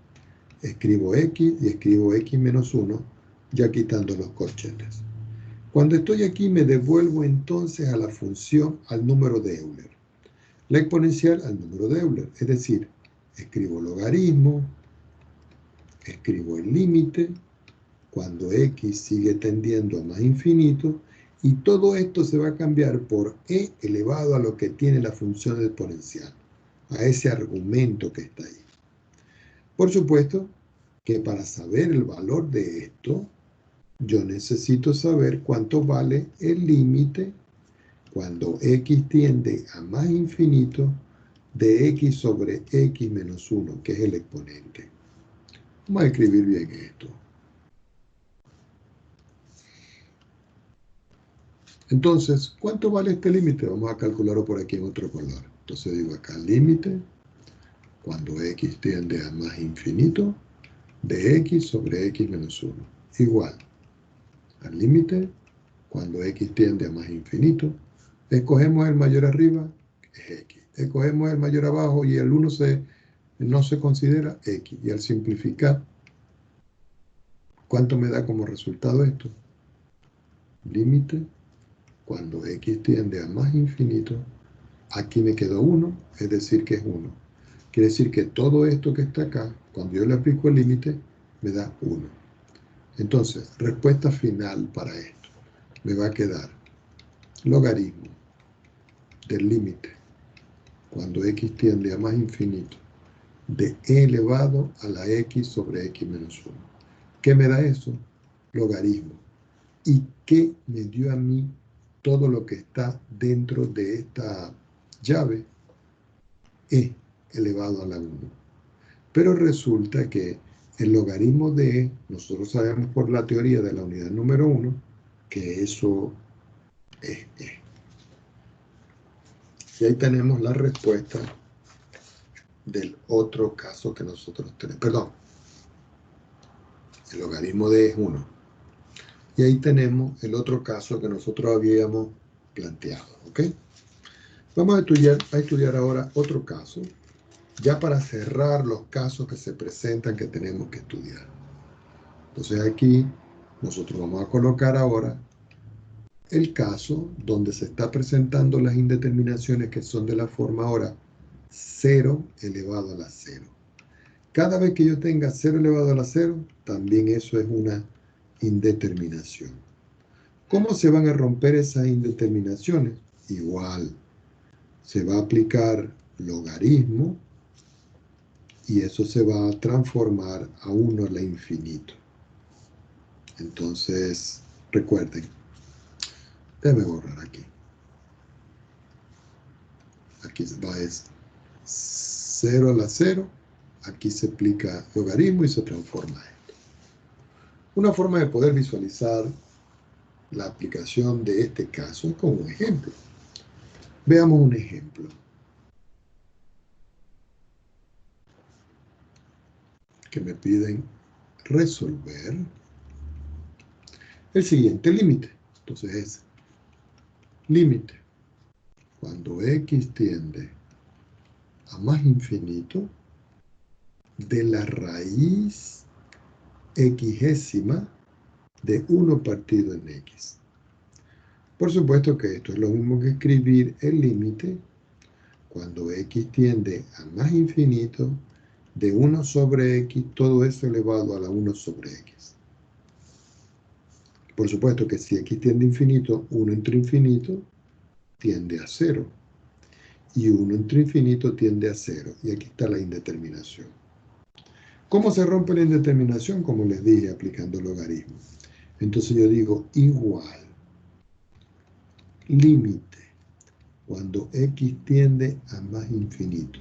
escribo x y escribo x menos 1, ya quitando los corchetes. Cuando estoy aquí me devuelvo entonces a la función, al número de Euler. La exponencial al número de Euler, es decir, escribo logaritmo, escribo el límite, cuando x sigue tendiendo a más infinito, y todo esto se va a cambiar por e elevado a lo que tiene la función exponencial, a ese argumento que está ahí. Por supuesto que para saber el valor de esto, yo necesito saber cuánto vale el límite cuando x tiende a más infinito de x sobre x menos 1, que es el exponente. Vamos a escribir bien esto. Entonces, ¿cuánto vale este límite? Vamos a calcularlo por aquí en otro color. Entonces digo acá, límite, cuando x tiende a más infinito, de x sobre x menos 1. Igual al límite, cuando x tiende a más infinito, escogemos el mayor arriba, es x. Escogemos el mayor abajo y el 1 no se considera x. Y al simplificar, ¿cuánto me da como resultado esto? Límite, cuando x tiende a más infinito, aquí me quedó 1, es decir que es 1. Quiere decir que todo esto que está acá, cuando yo le aplico el límite, me da 1. Entonces, respuesta final para esto. Me va a quedar logaritmo del límite, cuando x tiende a más infinito, de e elevado a la x sobre x menos 1. ¿Qué me da eso? Logaritmo. ¿Y qué me dio a mí todo lo que está dentro de esta llave? E elevado a la 1. Pero resulta que el logaritmo de e, nosotros sabemos por la teoría de la unidad número 1, que eso es e. Y ahí tenemos la respuesta del otro caso que nosotros tenemos. Perdón, el logaritmo de e es 1. Y ahí tenemos el otro caso que nosotros habíamos planteado. ¿Ok? Vamos a estudiar ahora otro caso, ya para cerrar los casos que se presentan que tenemos que estudiar. Entonces aquí nosotros vamos a colocar ahora el caso donde se está presentando las indeterminaciones que son de la forma ahora 0 elevado a la 0. Cada vez que yo tenga 0 elevado a la 0, también eso es una indeterminación. ¿Cómo se van a romper esas indeterminaciones? Igual, se va a aplicar logaritmo y eso se va a transformar a 1 a la infinito. Entonces, recuerden, déjame borrar aquí. Aquí va es 0 a la 0. Aquí se aplica logaritmo y se transforma esto. Una forma de poder visualizar la aplicación de este caso es con un ejemplo. Veamos un ejemplo. Que me piden resolver el siguiente límite. Entonces es límite cuando x tiende a más infinito de la raíz xésima de 1 partido en x. Por supuesto que esto es lo mismo que escribir el límite cuando x tiende a más infinito de 1 sobre x, todo eso elevado a la 1 sobre x. Por supuesto que si x tiende a infinito, 1 entre infinito tiende a 0. y 1 entre infinito tiende a 0. Y aquí está la indeterminación. ¿Cómo se rompe la indeterminación? Como les dije, aplicando logaritmo. Entonces yo digo igual, límite, cuando x tiende a más infinito.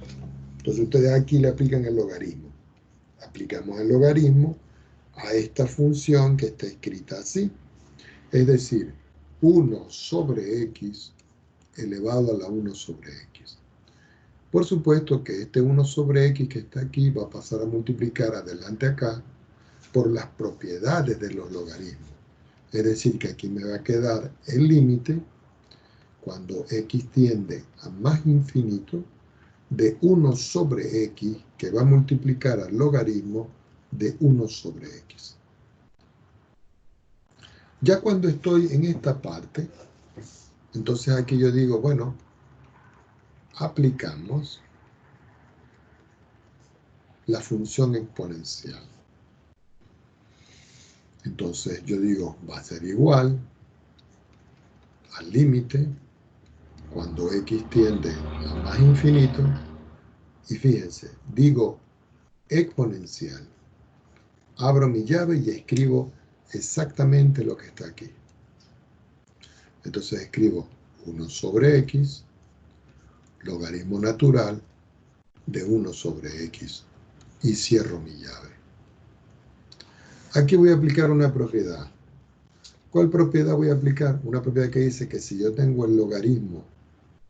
Entonces ustedes aquí le aplican el logaritmo. Aplicamos el logaritmo a esta función que está escrita así. Es decir, 1 sobre x elevado a la 1 sobre x. Por supuesto que este 1 sobre x que está aquí va a pasar a multiplicar adelante acá por las propiedades de los logaritmos. Es decir, que aquí me va a quedar el límite cuando x tiende a más infinito de 1 sobre x que va a multiplicar al logaritmo de 1 sobre x. Ya cuando estoy en esta parte, entonces aquí yo digo, bueno, aplicamos la función exponencial. Entonces yo digo, va a ser igual al límite cuando x tiende a más infinito. Y fíjense, digo exponencial. Abro mi llave y escribo exactamente lo que está aquí. Entonces escribo 1 sobre x, logaritmo natural de 1 sobre x y cierro mi llave. Aquí voy a aplicar una propiedad. ¿Cuál propiedad voy a aplicar? Una propiedad que dice que si yo tengo el logaritmo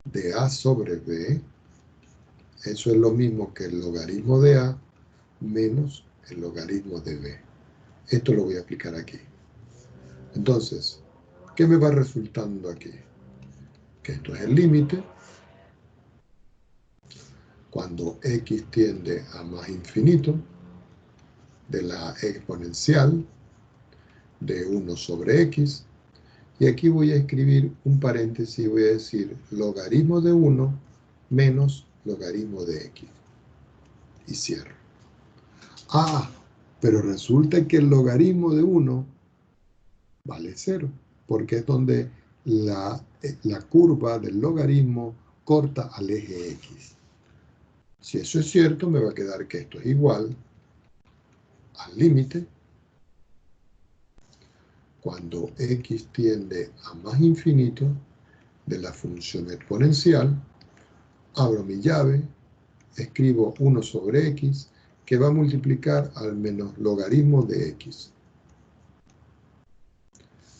de a sobre b, eso es lo mismo que el logaritmo de a menos el logaritmo de b. Esto lo voy a aplicar aquí. Entonces, ¿qué me va resultando aquí? Que esto es el límite cuando x tiende a más infinito de la exponencial de 1 sobre x. Y aquí voy a escribir un paréntesis y voy a decir logaritmo de 1 menos logaritmo de x. Y cierro. Ah, pero resulta que el logaritmo de 1 vale 0, porque es donde la curva del logaritmo corta al eje x. Si eso es cierto, me va a quedar que esto es igual al límite cuando x tiende a más infinito de la función exponencial. Abro mi llave, escribo 1 sobre x, que va a multiplicar al menos logaritmo de x.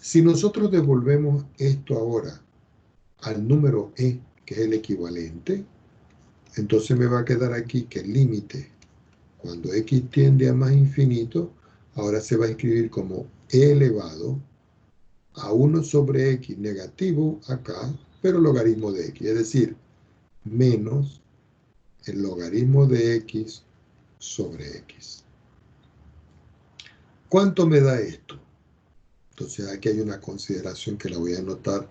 Si nosotros devolvemos esto ahora al número e, que es el equivalente, entonces me va a quedar aquí que el límite, cuando x tiende a más infinito, ahora se va a escribir como e elevado a 1 sobre x negativo acá, pero logaritmo de x, es decir, menos el logaritmo de x sobre x. ¿Cuánto me da esto? Entonces aquí hay una consideración que la voy a anotar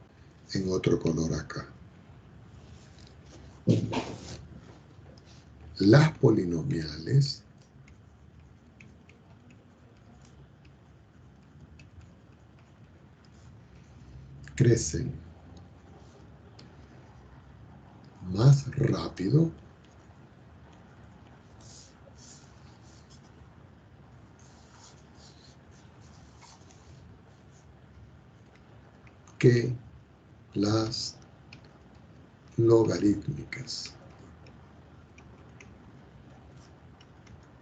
en otro color acá. Las polinomiales crecen más rápido que las logarítmicas.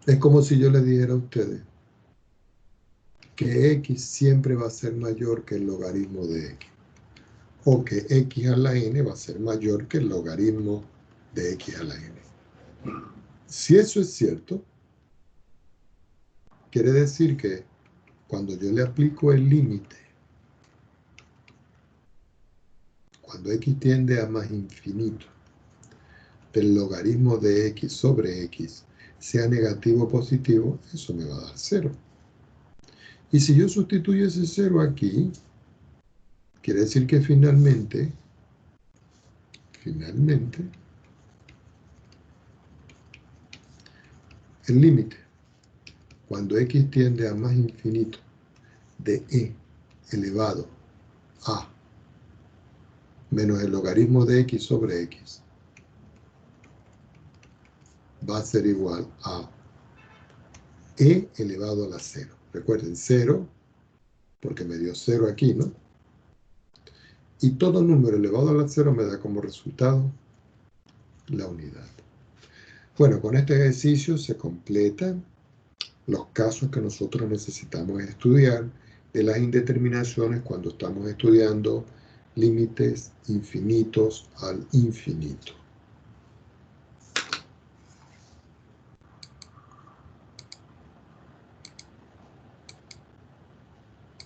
Es como si yo les dijera a ustedes que x siempre va a ser mayor que el logaritmo de x, o que x a la n va a ser mayor que el logaritmo de x a la n. Si eso es cierto, quiere decir que cuando yo le aplico el límite, cuando x tiende a más infinito, del logaritmo de x sobre x, sea negativo o positivo, eso me va a dar 0. Y si yo sustituyo ese 0 aquí, quiere decir que finalmente, el límite, cuando x tiende a más infinito de e elevado a menos el logaritmo de x sobre x, va a ser igual a e elevado a la 0. Recuerden, 0, porque me dio 0 aquí, ¿no? Y todo número elevado a la 0 me da como resultado la unidad. Bueno, con este ejercicio se completan los casos que nosotros necesitamos estudiar de las indeterminaciones cuando estamos estudiando límites infinitos al infinito.